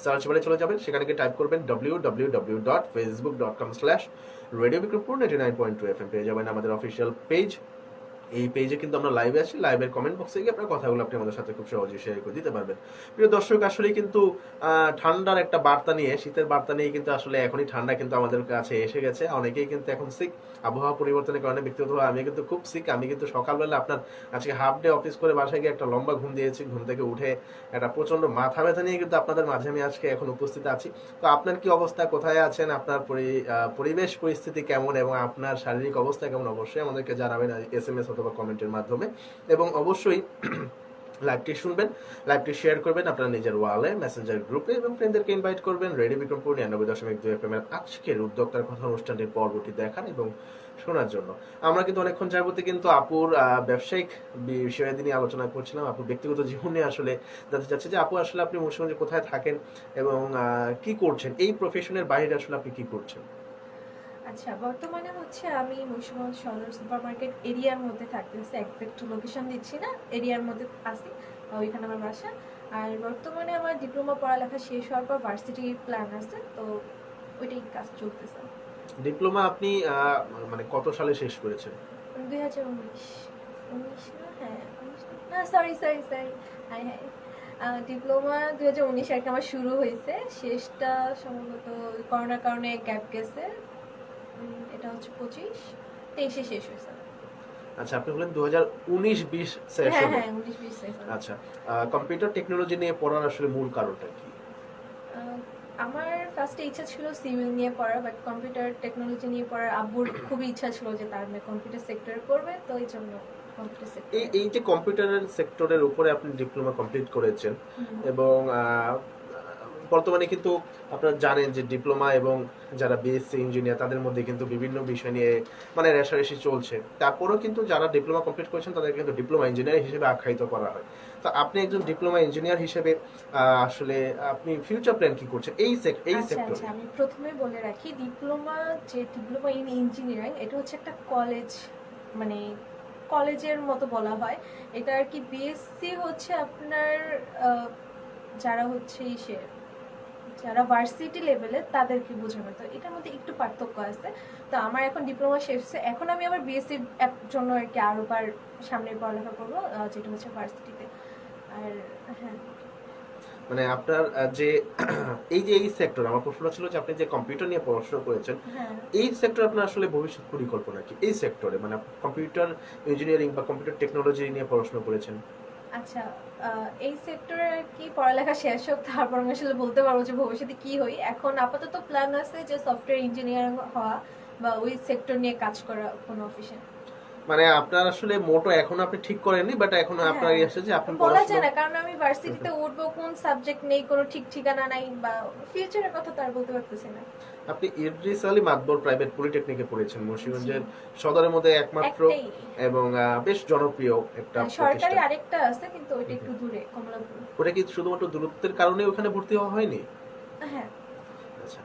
সার্চ বারে চলে যাবেন, সেখানে গিয়ে টাইপ করবেন www.facebook.com/radiobikrampur 99.2 FM, পেয়ে যাবেন আমাদের অফিসিয়াল পেজ। এই পেজে কিন্তু আমরা লাইভে আছি, লাইভের কমেন্ট বক্সে গিয়ে আপনার কথাগুলো আপনি আমাদের সাথে খুব সহজেই শেয়ার করে দিতে পারবেন। প্রিয় দর্শক, আসলে কিন্তু ঠান্ডার একটা বার্তা নিয়ে, শীতের বার্তা নিয়ে কিন্তু আসলে এখনই ঠান্ডা কিন্তু আমাদের কাছে এসে গেছে। অনেকেই কিন্তু এখন সিক, আবহাওয়া পরিবর্তনের কারণে। ব্যক্তিগতভাবে আমি কিন্তু খুব সিক। আমি কিন্তু সকালবেলা আপনার আজকে হাফ ডে অফিস করে বাসায় গিয়ে একটা লম্বা ঘুম দিয়েছি। ঘুম থেকে উঠে একটা প্রচন্ড মাথা ব্যথা নিয়ে কিন্তু আপনাদের মাঝে আমি আজকে এখন উপস্থিত আছি। তো আপনার কি অবস্থা, কোথায় আছেন, আপনার পরিবেশ পরিস্থিতি কেমন এবং আপনার শারীরিক অবস্থা কেমন, অবশ্যই আমাদেরকে জানাবেন SMS অথবা কমেন্টের মাধ্যমে। এবং অবশ্যই লাইভটি শুনবেন, লাইভটি শেয়ার করবেন আপনার নিজের ওয়ালে, মেসেঞ্জার গ্রুপে এবং ফ্রেন্ডদেরকে ইনভাইট করবেন রেডিও বিক্রমপুর 99.2 FM এর আজকের উদ্যোক্তার কথা অনুষ্ঠানটির পর্বটি দেখান এবং শোনার জন্য। আমরা কিন্তু অনেকক্ষণ যাবতীয় কিন্তু আপুর ব্যবসায়িক বিষয়ে নিয়ে আলোচনা করছিলাম। আপুর ব্যক্তিগত জীবন নিয়ে আসলে জানতে চাচ্ছি যে আপু আসলে আপনি মুন্সিগঞ্জে কোথায় থাকেন এবং কি করছেন, এই প্রফেশনের বাইরে আসলে আপনি কি করছেন? আচ্ছা, বর্তমানে হচ্ছে আমি মুন্সিগঞ্জ সদর সুপার মার্কেট এরিয়ার মধ্যে থাকতেছি, এক্সাক্ট লোকেশন দিচ্ছি না, এরিয়ার মধ্যে আছি, ওইখানে আমার বাসা। আর বর্তমানে আমার ডিপ্লোমা পড়ালেখা শেষ হওয়ার পর ভার্সিটির প্ল্যান আছে, তো ওইটাই কাজ চলতেছে। ডিপ্লোমা আপনি মানে কত সালে শেষ করেছেন? 2019 না, হ্যাঁ 19 না, সরি, হ্যাঁ হ্যাঁ, ডিপ্লোমা 2019 আর কি আমার শুরু হয়েছে, শেষটা সম্ভবত করোনার কারণে গ্যাপ গেছে। এটা হচ্ছে 25-23 শেষ হয়েছে। আচ্ছা, আপনি বলেন 2019-20 হ্যাঁ সেশন। হ্যাঁ 19-20 সেশন। আচ্ছা, কম্পিউটার টেকনোলজি নিয়ে পড়ার আসলে মূল কারণটা কি? আমার ফার্স্টে ইচ্ছা ছিল সিভিল নিয়ে পড়ার, বাট কম্পিউটার টেকনোলজি নিয়ে পড়ার আব্বুর খুবই ইচ্ছা ছিল যে তার মেয়ে কম্পিউটার সেক্টরে করবে, তো এই জন্য কম্পিউটার সেক্টর। এই যে কম্পিউটারের সেক্টরের উপরে আপনি ডিপ্লোমা কমপ্লিট করেছেন এবং বর্তমানে কিন্তু আপনারা জানেন যে ডিপ্লোমা এবং যারা বিএসসি ইঞ্জিনিয়ার তাদের মধ্যে কিন্তু বিভিন্ন বিষয় নিয়ে মানে রেষারেষি চলছে। তারপরেও কিন্তু যারা ডিপ্লোমা কমপ্লিট করেছেন তাদের কিন্তু ডিপ্লোমা ইঞ্জিনিয়ার হিসেবে আখ্যায়িত করা হয়। তো আপনি একজন ডিপ্লোমা ইঞ্জিনিয়ার হিসেবে আসলে আপনি ফিউচার প্ল্যান কি করছেন এই সেক্টরে? আচ্ছা, আমি প্রথমে বলে রাখি, ডিপ্লোমা ইন ইঞ্জিনিয়ারিং এটা হচ্ছে একটা কলেজ, মানে কলেজের মতো বলা হয় এটা আর কি। বিএসসি হচ্ছে আপনার যারা হচ্ছে যারা ভার্সিটি লেভেলে তাদেরকে বোঝানো, তো এটার মধ্যে একটু পার্থক্য আছে। তো আমার এখন ডিপ্লোমা শেষ হচ্ছে, এখন আমি আবার বিএসসি জন্য আর কি আরো বার সামনে পড়ালেখা করবো, যেটা হচ্ছে ভার্সিটিতে। আর হ্যাঁ, মানে আপনার যে এই সেক্টর, আমার প্রশ্নটা ছিল যে আপনি যে কম্পিউটার নিয়ে পড়াশোনা করেছেন হ্যাঁ, এই সেক্টরে আপনার আসলে ভবিষ্যৎ পরিকল্পনা কি? এই সেক্টরে মানে কম্পিউটার ইঞ্জিনিয়ারিং বা কম্পিউটার টেকনোলজি নিয়ে পড়াশোনা করেছেন। আচ্ছা, এই সেক্টরে কি পড়ালেখা শেষ হোক, তারপর আমি আসলে বলতে পারবো যে ভবিষ্যতে কি হই। এখন আপাতত প্ল্যান আছে যে সফটওয়্যার ইঞ্জিনিয়ার হওয়া বা ওই সেক্টর নিয়ে কাজ করা কোনো অফিসে। মানে আপনার আসলে মোটো এখন আপনি ঠিক করেননি, বাট এখন আপনার হ্যাঁ, আছে যে আপনি বলা যায় পড়াশোনা। না, কারণ আমি ভার্সিটিতে উঠবো, কোন সাবজেক্ট নেই, কোনো ঠিক ঠিকানা নাই, বা ফিউচারের কথা তো আর বলতে পারতেছি না। আপনি ইদ্রিস আলী মাদবর প্রাইভেট পলিটেকনিকে পড়েছেন, মুন্সিগঞ্জের সদরের মধ্যে একমাত্র একটাই। এবং বেশ জনপ্রিয় একটা সরকারি প্রতিষ্ঠান। আরেকটা আছে, কিন্তু ওইটা একটু দূরে, কমলাপুর। ওটা কি শুধুমাত্র দূরত্বের কারণে ওখানে ভর্তি হওয়া হয়নি? হ্যাঁ, আচ্ছা,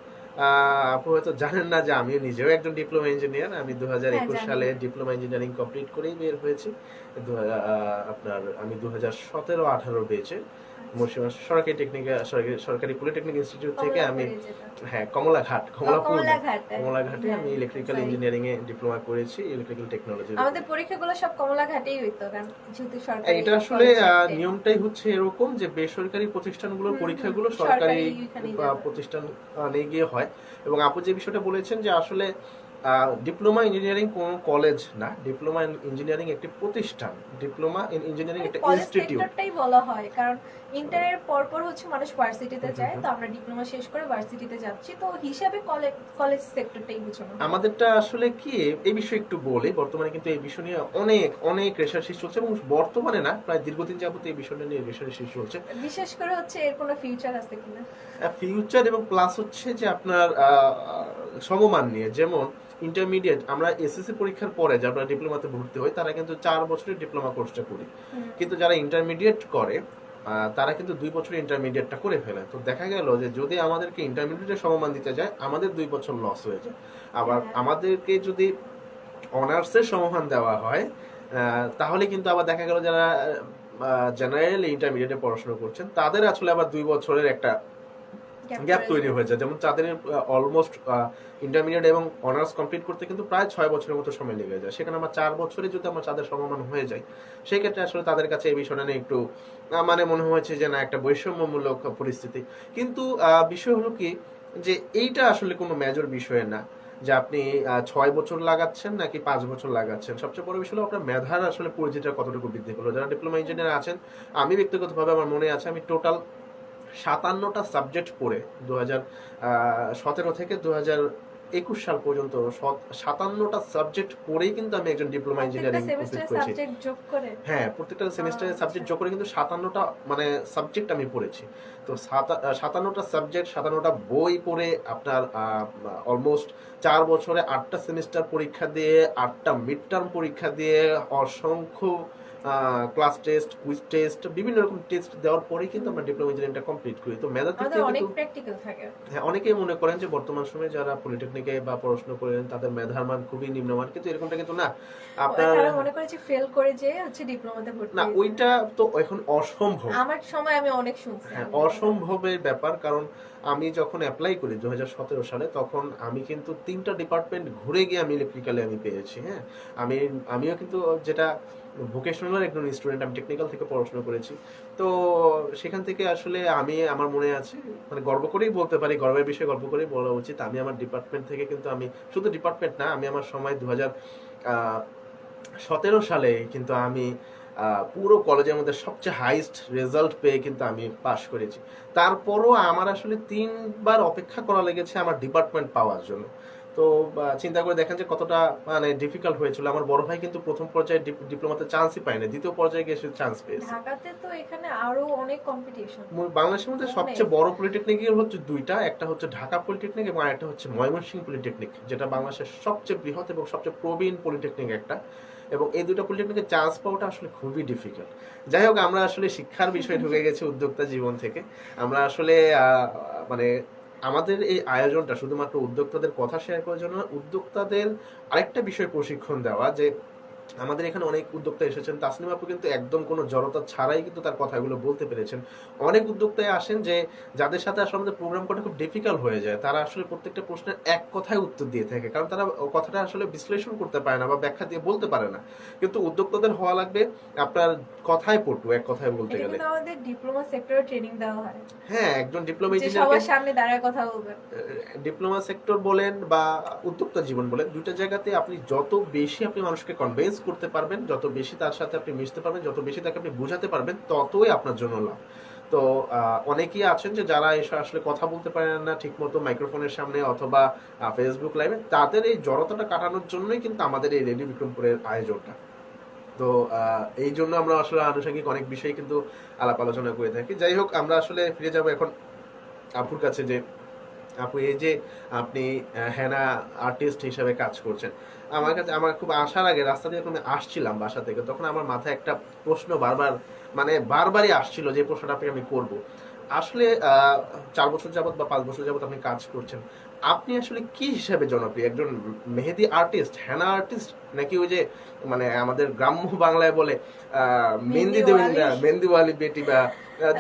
আপু হয়তো জানেন না যে আমিও নিজেও একজন ডিপ্লোমা ইঞ্জিনিয়ার। আমি 2021 জানি। সালে ডিপ্লোমা ইঞ্জিনিয়ারিং কমপ্লিট করেই বের হয়েছি। আপনার আমি 2017-18 বেচে মুন্সিগঞ্জ সরকারি সরকারি পলিটেকনিক ইনস্টিটিউট থেকে আমি কমলাঘাটে হ্যাঁ, আমি ইলেকট্রিক্যাল sorry। ইঞ্জিনিয়ারিং এ ডিপ্লোমা করেছি, ইলেকট্রিক্যাল টেকনোলজি। আমাদের পরীক্ষাগুলো সব কমলাঘাটেই হইতো, কারণ যেহেতু সরকারি। এটা আসলে নিয়মটাই হচ্ছে এরকম যে বেসরকারি প্রতিষ্ঠানগুলোর পরীক্ষাগুলো সরকারি প্রতিষ্ঠান গিয়ে হয়। এবং আপু যে বিষয়টা বলেছেন যে আসলে ডিপ্লোমা ইঞ্জিনিয়ারিং কোন কলেজ না, ডিপ্লোমা ইঞ্জিনিয়ারিং একটি প্রতিষ্ঠান, ডিপ্লোমা ইন ইঞ্জিনিয়ারিং একটা ইনস্টিটিউট। সেক্টরটাই বলা হয়, কারণ ইন্টারের পরপর হচ্ছে মানুষ ভার্সিটিতে যায়, তো আমরা ডিপ্লোমা শেষ করে ভার্সিটিতে যাচ্ছি, তো হিসাবে কলেজ সেক্টরটাই বুঝানো। আমাদেরটা আসলে কি এই বিষয়ে একটু বলি। বর্তমানে কিন্তু এই বিষয় নিয়ে অনেক রেশারেশি চলছে এবং বর্তমানে না, প্রায় দীর্ঘদিন যাবত এই বিষয়টা নিয়ে রেশারেশি চলছে। বিশেষ করে হচ্ছে এর কোনো ফিউচার আছে কিনা, ফিউচার এবং প্লাস হচ্ছে যে আপনার সমমান নিয়ে। যেমন ইন্টারমিডিয়েট, আমরা এসএসসি পরীক্ষার পরে যারা ডিপ্লোমাতে ভর্তি হয় তারা কিন্তু 4 বছরের ডিপ্লোমা কোর্সটা করি, কিন্তু যারা ইন্টারমিডিয়েট করে তারা কিন্তু 2 বছরের ইন্টারমিডিয়েটটা করে ফেলে। তো দেখা গেল যে যদি আমাদেরকে ইন্টারমিডিয়েটের সমমান দিতে যায় আমাদের 2 বছর লস হয়ে যায়। আবার আমাদেরকে যদি অনার্সের সমমান দেওয়া হয় তাহলে কিন্তু আবার দেখা গেল যারা জেনারেল ইন্টারমিডিয়েটে পড়াশোনা করছেন তাদের আসলে আবার 2 বছরের একটা গ্যাপ তৈরি হয়ে যায়। যেমন তাদের অলমোস্ট ইন্টারমিডিয়েট এবং অনার্স কমপ্লিট করতে কিন্তু প্রায় 6 বছরের মতো সময় লেগে যায়। সেখানে আমার 4 বছরে যদি আমার তাদের সমমান হয়ে যায়, সেই ক্ষেত্রে আসলে তাদের কাছে এই বিষয়টা নিয়ে একটু মানে মনে হয়েছে যে না, একটা বৈষম্যমূলক পরিস্থিতি। কিন্তু বিষয় হলো কি, যে এইটা আসলে কোনো মেজর বিষয় না যে আপনি 6 বছর লাগাচ্ছেন নাকি 5 বছর লাগাচ্ছেন। সবচেয়ে বড় বিষয় হলো আপনার মেধার আসলে পরিধিটা কতটুকু বৃদ্ধি করলো। যারা ডিপ্লোমা ইঞ্জিনিয়ার আছেন, আমি ব্যক্তিগতভাবে আমার মনে আছে আমি টোটাল 57টা সাবজেক্ট পড়ে 2017 থেকে 2021 সাল পর্যন্ত 57টা সাবজেক্ট পড়েই কিন্তু আমি একজন ডিপ্লোমা ইঞ্জিনিয়ারিং কমপ্লিট করেছি। সাবজেক্ট যোগ করে হ্যাঁ, প্রত্যেকটা সেমিস্টারে সাবজেক্ট যোগ করে কিন্তু 57টা মানে সাবজেক্ট আমি পড়েছি। তো 57টা সাবজেক্ট, 57টা বই পড়ে আপনার অলমোস্ট 4 বছরে 8টা সেমিস্টার পরীক্ষা দিয়ে, 8টা মিড টার্ম পরীক্ষা দিয়ে, অসংখ্য ক্লাস টেস্ট, কুইজ টেস্ট, বিভিন্ন রকম টেস্ট দেওয়ার পরেই কিন্তু আমরা ডিপ্লোমা ইঞ্জিনিয়ারিংটা কমপ্লিট করি। তো মেধা থেকে আমাদের অনেক কিন্তু প্র্যাকটিক্যাল থাকে। হ্যাঁ, অনেকেই মনে করেন যে বর্তমান সময়ে যারা পলিটেকনিকে বা পড়াশোনা করেন তাদের মেধার মান খুবই নিম্নমান, কিন্তু এরকমটা কিন্তু না। আপনার তারা মনে করে যে ফেল করে যে হচ্ছে ডিপ্লোমাতে ভর্তি না, হয়েছে। ওইটা তো এখন অসম্ভব। আমার সময় আমি অনেক শুনছি। হ্যাঁ, অসম্ভবের ব্যাপার। কারণ আমি যখন অ্যাপ্লাই করি 2017 সালে, তখন আমি কিন্তু 3টা ডিপার্টমেন্ট ঘুরে গিয়ে আমি ইলেকট্রিক্যালে আমি পেয়েছি। হ্যাঁ, আমিও কিন্তু যেটা ভোকেশনাল একজন স্টুডেন্ট, আমি টেকনিক্যাল থেকে পড়াশোনা করেছি। তো সেখান থেকে আসলে আমি আমার মনে আছে, মানে গর্ব করেই বলতে পারি, গর্বের বিষয়ে গর্ব করেই বলা উচিত, আমি আমার ডিপার্টমেন্ট থেকে কিন্তু আমি শুধু ডিপার্টমেন্ট না, আমি আমার সময় 2017 সালে কিন্তু আমি পুরো কলেজের মধ্যে সবচেয়ে হাইস্ট রেজাল্ট পেয়ে কিন্তু আমি পাশ করেছি। তারপরও আমার আসলে 3বার অপেক্ষা করা লেগেছে আমার ডিপার্টমেন্ট পাওয়ার জন্য। তো চিন্তা করে দেখেন যে কতটা মানে ডিফিকাল্ট হয়েছিল। আমার বড় ভাই কিন্তু প্রথম পর্যায়ে ডিপ্লোমাতে চান্সই পায়নি, দ্বিতীয় পর্যায়ে গিয়ে সে চান্স পেয়েছে। ঢাকাতে তো এখানে আরো অনেক কম্পিটিশন। বাংলাদেশের মধ্যে সবচেয়ে বড় পলিটেকনিক হচ্ছে 2টা, একটা হচ্ছে ঢাকা পলিটেকনিক এবং আরেকটা হচ্ছে ময়মনসিংহ পলিটেকনিক, যেটা বাংলাদেশের সবচেয়ে বৃহৎ এবং সবচেয়ে প্রবীণ পলিটেকনিক একটা। এবং এই 2টা পলিটেকনিকে চান্স পাওয়াটা আসলে খুবই ডিফিকাল্ট। যাই হোক, আমরা আসলে শিক্ষার বিষয়ে ঢুকে গেছি উদ্যোক্তা জীবন থেকে। আমরা আসলে মানে আমাদের এই আয়োজনটা শুধুমাত্র উদ্যোক্তাদের কথা শেয়ার করার জন্য, উদ্যোক্তাদের আরেকটা বিষয় প্রশিক্ষণ দেওয়া। যে আমাদের এখানে অনেক উদ্যোক্তা এসেছেন, তাসনিম আপু কিন্তু একদম কোনো জড়তা ছাড়াই কিন্তু তার কথাগুলো বলতে পেরেছেন। অনেক উদ্যোক্তায় আসেন যে যাদের সাথে আসলে আমাদের প্রোগ্রাম করা খুব ডিফিকাল্ট হয়ে যায়, তারা আসলে প্রত্যেকটা প্রশ্নের এক কথায় উত্তর দিয়ে থাকে, কারণ তারা কথাটা আসলে বিশ্লেষণ করতে পারে না বা ব্যাখ্যা দিয়ে বলতে পারে না। কিন্তু উদ্যোক্তাদের হওয়া লাগবে আপনার কথায় পটু, এক কথায় বলতে গেলে। কিন্তু আমাদের ডিপ্লোমা সেক্টরে ট্রেনিং দেওয়া হয় হ্যাঁ, একজন ডিপ্লোমা যে ইঞ্জিনিয়ারকে সবার সামনে দাঁড়ায় কথা বলবেন। ডিপ্লোমা সেক্টর বলেন বা উদ্যোক্তা জীবন বলেন, 2টা জায়গাতে আপনি যত বেশি আপনি মানুষকে কনভিন্স করতে পারবেন, যত বেশি তার সাথে আপনি মিশতে পারবেন, যত বেশি তাকে আপনি বোঝাতে পারবেন, ততই আপনার জন্য লাভ। তো অনেকেই আছেন যে যারা এসে আসলে কথা বলতে পারেন না ঠিক মতো মাইক্রোফোনের সামনে অথবা ফেসবুক লাইভে, তাদের এই জড়তাটা কাটানোর জন্যই কিন্তু আমাদের এই রেডিও বিক্রমপুরের আয়োজনটা। তো এই জন্য আমরা আসলে আনুষঙ্গিক অনেক বিষয় কিন্তু আলাপ আলোচনা করে থাকি। যাই হোক, আমরা আসলে ফিরে যাব এখন আপুর কাছে। যে আপু, এই যে আপনি হেনা আর্টিস্ট হিসেবে কাজ করছেন, আমার কাছে আমার খুব আসার আগে রাস্তা দিয়ে যখন আমি আসছিলাম বাসা থেকে, তখন আমার মাথায় একটা প্রশ্ন বারবারই আসছিল, যে প্রশ্নটা আপনাকে আমি করব। আসলে 4 বছর যাবত বা 5 বছর যাবত আপনি কাজ করছেন, আপনি আসলে কি হিসাবে জনপ্রিয়? একজন মেহেদি আর্টিস্ট, হেনা আর্টিস্ট, নাকি ওই যে মানে আমাদের গ্রাম্য বাংলায় বলে মেহেন্দিওয়ালি বেটি, বা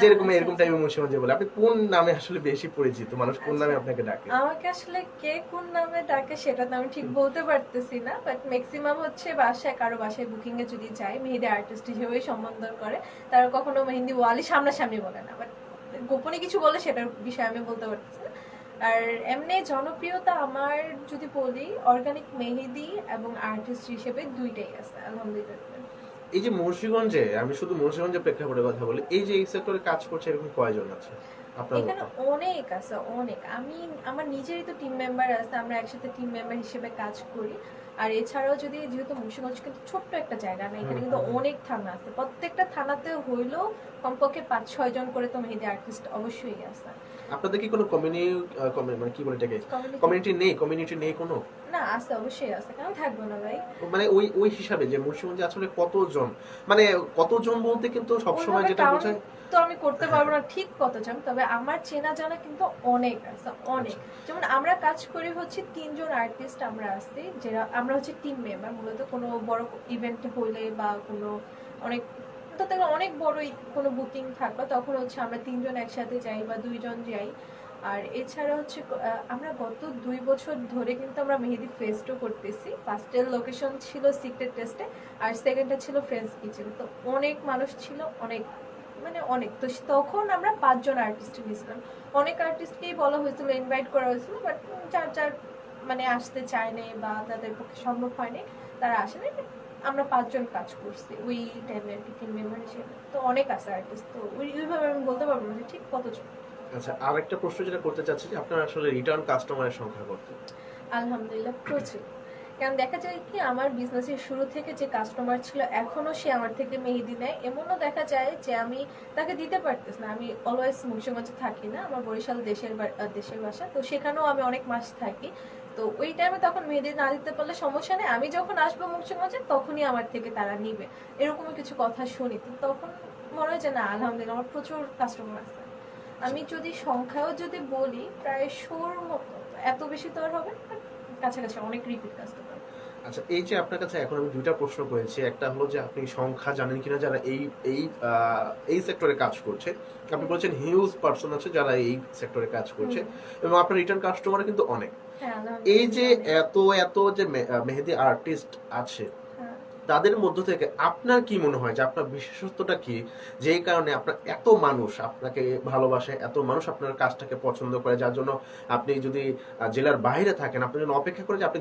যেরকম এরকম টাইপের মুন্সিগঞ্জে বলে, আপনি কোন নামে আসলে বেশি পরিচিত? মানুষ কোন নামে আপনাকে ডাকে? আমাকে আসলে কে কোন নামে ডাকে সেটা তো আমি ঠিক বলতে পারতেছি না, বাট ম্যাক্সিমাম হচ্ছে বাসায় কারো বাসায় বুকিং এ যদি যাই মেহেদি আর্টিস্ট হিসেবে সম্বোধন করে। তারা কখনো মেহেন্দি ওয়ালি সামনাসামনি বলে না, বাট গোপনে কিছু বলে সেটার বিষয়ে আমি বলতে পারতেছি না। আর এমনি জনপ্রিয়তা আমার যদি বলি, অর্গানিক মেহেদি এবং আর্টিস্ট হিসেবে দুইটাই আছে আলহামদুলিল্লাহ। এই যে মুন্সিগঞ্জে, আমি শুধু মুন্সিগঞ্জের প্রেক্ষাপটে কথা বলি, এই যে এই সেক্টরে কাজ করছে এরকম কয়জন আছে আপনার এখানে? মতো? অনেক আছে, অনেক। আমার নিজেরই তো টিম মেম্বার আছে, আমরা একসাথে টিম মেম্বার হিসেবে কাজ করি। আর এছাড়াও যদি, যেহেতু মুন্সিগঞ্জ কিন্তু ছোট্ট একটা জায়গা না, এখানে কিন্তু অনেক থানা আছে, প্রত্যেকটা থানাতে হইলেও কমপক্ষে 5-6 জন করে তো মেহেদি আর্টিস্ট অবশ্যই আছে। আপনাদের কি কোনো মানে কি বলে এটাকে, কমিউনিটি নেই কোনো? না, আছে, অবশ্যই আছে, কেন থাকবো না ভাই। মানে ওই হিসাবে যে মুন্সিগঞ্জে আসলে কতজন, মানে কতজন বলতে কিন্তু সবসময় যেটা বোঝায় তো আমি করতে পারবো না ঠিক কতজন, তবে আমার চেনা জানা কিন্তু অনেক আছে, অনেক। যেমন আমরা কাজ করি হচ্ছে 3 জন আর্টিস্ট আমরা আছি, যারা আমরা হচ্ছে টিম মেম্বার। মূলত কোনো বড় ইভেন্ট হইলে বা কোনো অনেক বড় কোনো বুকিং থাকলো, তখন হচ্ছে আমরা 3 জন একসাথে যাই বা 2 জন যাই। আর এছাড়া হচ্ছে আমরা গত 2 বছর ধরে কিন্তু আমরা মেহেদি ফেস্টও করতেছি। ফার্স্টের লোকেশন ছিল সিক্রেট টেস্টে, আর সেকেন্ডটা ছিল ফ্রেন্ডস কিচেন। তো অনেক মানুষ ছিল, অনেক মানে অনেক। তো তখন আমরা 5 জন আর্টিস্ট নিয়েছিলাম। অনেক আর্টিস্টকেই বলা হয়েছিল, ইনভাইট করা হয়েছিল, বাট যার যার মানে আসতে চায়নি বা তাদের পক্ষে সম্ভব হয়নি, তারা আসেনি। আমরা 5 জন কাজ করছি ওই টাইমে আর কি, টিম মেম্বার হিসেবে। তো অনেক আছে আর্টিস্ট, তো ওইভাবে আমি বলতে পারবো না যে ঠিক কতজন। আচ্ছা, আরেকটা প্রশ্ন যেটা করতে চাচ্ছি যে আপনার আসলে রিটার্ন কাস্টমারের সংখ্যা কত? আলহামদুলিল্লাহ প্রচুর। কারণ দেখা যায় কি, আমার বিজনেসের শুরু থেকে যে কাস্টমার ছিল এখনো সে আমার থেকে মেহেদি নেয়। এমনও দেখা যায় যে আমি তাকে দিতে পারতেছি না। আমি অলওয়েজ মুন্সিগঞ্জে থাকি না, আমার বরিশাল দেশের বাসা। তো সেখানেও আমি অনেক মাস থাকি। তো ওই টাইমে তখন মেহেদি না দিতে পারলে সমস্যা নেই, আমি যখন আসবো মুন্সিগঞ্জে তখনই আমার থেকে তারা নিবে। এরকমই কিছু কথা শুনি। তো তখন মনে হয় যে না, আলহামদুলিল্লাহ আমার প্রচুর কাস্টমার আছে। আমি যদি সংখ্যাও যদি বলি, প্রায় 100-র মতো। এত বেশি তো আর হবে না, কাছাকাছি অনেক রিপিট কাস্টমার। আচ্ছা, এই যে আপনার কাছে এখন আমি দুইটা প্রশ্ন করেছি, একটা হলো যে আপনি সংখ্যা জানেন কিনা যারা এই এই এই সেক্টরে কাজ করছে। আপনি বলছেন হিউজ পার্সন আছে যারা এই সেক্টরে কাজ করছে, এবং আপনার রিটার্ন কাস্টমার কিন্তু অনেক। হ্যাঁ, এই যে আলহামদুলিল্লাহ। এত এত যে মেহেদি আর্টিস্ট আছে, হ্যাঁ। তাদের মধ্য থেকে আপনার কি মনে হয় যে আপনার বিশেষত্বটা কি, যেই কারণে আপনার এত মানুষ আপনাকে ভালোবাসে, এত মানুষ আপনার কাজটাকে পছন্দ করে, যার জন্য আপনি যদি জেলার বাইরে থাকেন, আপনি যেন অপেক্ষা করে যে আপনি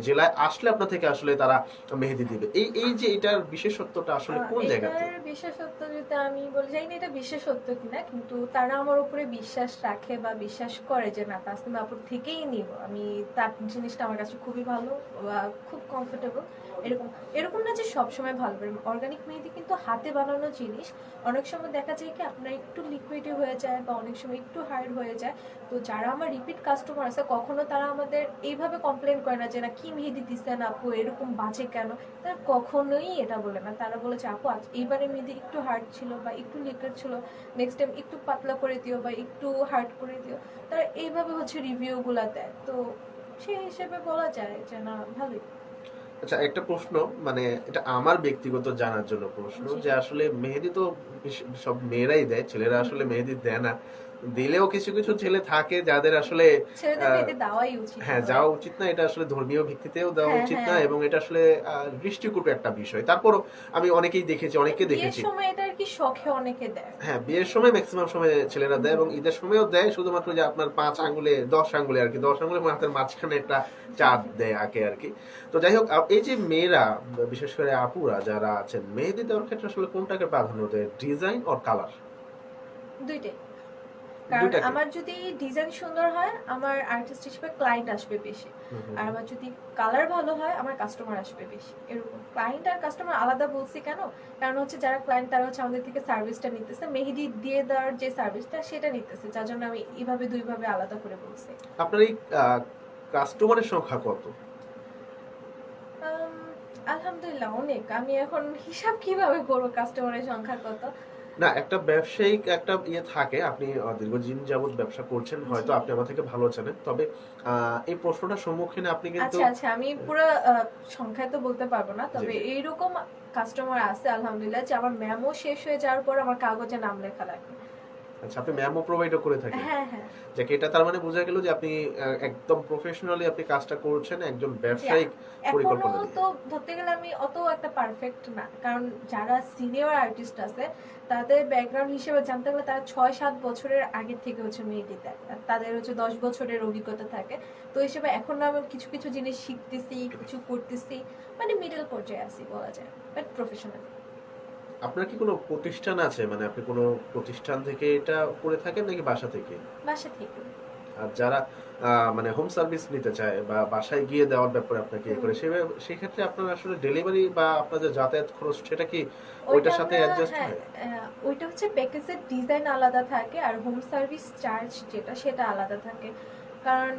জেলায় আসলে আপনার থেকে আসলে তারা মেহেদি দিবে। এই এই যে এটার বিশেষত্বটা আসলে কোন জায়গাতে? এটার বিশেষত্ব যদি আমি বলি, জানি না এটা বিশেষত্ব কিনা, কিন্তু তারা আমার উপরে বিশ্বাস রাখে বা বিশ্বাস করে যে না, তাসনিম আপুর থেকেই নিব আমি। তার জিনিসটা আমার কাছে খুবই ভালো বা খুব কমফোর্টেবল। এরকম এরকম না যে সবসময় ভালো পারে। অর্গানিক মেহেদি কিন্তু হাতে বানানো জিনিস। অনেক সময় দেখা যায় কি আপনার একটু লিকুইডি হয়ে যায় বা অনেক সময় একটু হার্ড হয়ে যায়। তো যারা আমার রিপিট কাস্টমার আছে, কখনো তারা আমাদের এইভাবে কমপ্লেন করে না যে না, কি মেহেদি দিচ্ছেন আপু, এরকম বাজে কেন। তারা কখনোই এটা বলে না। তারা বলেছে আপু আজ এইবারে মেহেদি একটু হার্ড ছিল বা একটু লিকুইড ছিল, নেক্সট টাইম একটু পাতলা করে দিও বা একটু হার্ড করে দিও। তারা এইভাবে হচ্ছে রিভিউগুলো দেয়। তো সেই হিসেবে বলা যায় যে না, ভালোই। আচ্ছা, একটা প্রশ্ন, মানে এটা আমার ব্যক্তিগত জানার জন্য প্রশ্ন, জি। যে আসলে মেহেদি তো সব মেয়েরাই দেয়, ছেলেরা আসলে মেহেদি দেয় না। দিলেও কিছু কিছু ছেলে থাকে যাদের আসলে ছেলেদের মেহেদি দেওয়াই উচিত। হ্যাঁ, যাওয়া উচিত না। এটা আসলে ধর্মীয় ভিত্তিতেও দেওয়া হ্যাঁ, উচিত না, হ্যাঁ। এবং এটা আসলে দৃষ্টিকটু একটা বিষয়। তারপরও আমি অনেককে বিয়ের দেখেছি। সময় এটা আর কি শখে অনেকে দেয়। হ্যাঁ, বিয়ের সময় ম্যাক্সিমাম সময় ছেলেরা দেয়, এবং ঈদের সময়ও দেয়। শুধুমাত্র যে আপনার 10 আঙ্গুলে আর কি, 10 আঙ্গুলে হাতের মাঝখানে একটা চাঁদ দেয় আঁকে আর কি। তো যাই হোক, এই যে মেয়েরা, বিশেষ করে আপুরা যারা আছেন, মেহেদি দেওয়ার ক্ষেত্রে আসলে কোনটাকে প্রাধান্য দেয়, ডিজাইন অর কালার? দুইটাই। কারণ দুইটাকে? আমার যদি ডিজাইন সুন্দর হয়, আমার আর্টিস্ট হিসেবে ক্লায়েন্ট আসবে বেশি। আর আমার যদি কালার ভালো হয়, আমার কাস্টমার আসবে বেশি। এরকম ক্লায়েন্ট আর কাস্টমার আলাদা বলছি কেন, কারণ হচ্ছে যারা ক্লায়েন্ট তারা হচ্ছে আমাদের থেকে সার্ভিসটা নিতেছে, মেহেদি দিয়ে দেওয়ার যে সার্ভিসটা সেটা নিতেছে, যার জন্য আমি এইভাবে দুইভাবে আলাদা করে বলছি। আপনার এই কাস্টমারের সংখ্যা কত? আলহামদুলিল্লাহ অনেক। আমি এখন হিসাব কিভাবে করবো কাস্টমারের সংখ্যা কত। না, একটা ব্যবসায়িক একটা ইয়ে থাকে, আপনি দীর্ঘদিন যাবত ব্যবসা করছেন, হয়তো আপনি আমার থেকে ভালো জানেন। তবে এই প্রশ্নটার সম্মুখীন আপনি কিন্তু আচ্ছা আচ্ছা, আমি পুরো সংখ্যা তো বলতে পারবো না, তবে জি। এইরকম কাস্টমার আছে আলহামদুলিল্লাহ যে আমার মেমো শেষ হয়ে যাওয়ার পর আমার কাগজে নাম লেখা লাগে। আচ্ছা, আপনি মেমো প্রোভাইডও করে থাকেন? হ্যাঁ হ্যাঁ। যে এটা তার মানে বোঝা গেল যে আপনি একদম প্রফেশনালি আপনি কাজটা করছেন, একজন ব্যবসায়িক এখনো পরিকল্পনা তো দিয়ে। ধরতে গেলে আমি অত একটা পারফেক্ট না, কারণ যারা সিনিয়র আর্টিস্ট আছে তাদের ব্যাকগ্রাউন্ড হিসেবে জানতে গেলে তারা 6-7 বছরের আগের থেকে হচ্ছে মেহেদি দেয়, আর তাদের হচ্ছে 10 বছরের অভিজ্ঞতা থাকে। তো হিসেবে এখন আমি কিছু কিছু জিনিস শিখতেছি, কিছু করতেছি, মানে মিডল পর্যায়ে আছি বলা যায়, বাট প্রফেশনাল। আপনার কি কোনো প্রতিষ্ঠান আছে, মানে আপনি কোনো প্রতিষ্ঠান থেকে এটা করে থাকেন নাকি বাসা থেকে? বাসা থেকে। আর যারা মানে হোম সার্ভিস নিতে চায় বা বাসায় গিয়ে দেওয়ার ব্যাপারে আপনাকে ইয়ে করে, সেই ক্ষেত্রে আপনার আসলে ডেলিভারি বা আপনাদের যাতায়াত খরচ সেটা কি ওইটার সাথে অ্যাডজাস্ট হয়? ওইটা হচ্ছে প্যাকেজের ডিজাইন আলাদা থাকে, আর হোম সার্ভিস চার্জ যেটা সেটা আলাদা থাকে। কারণ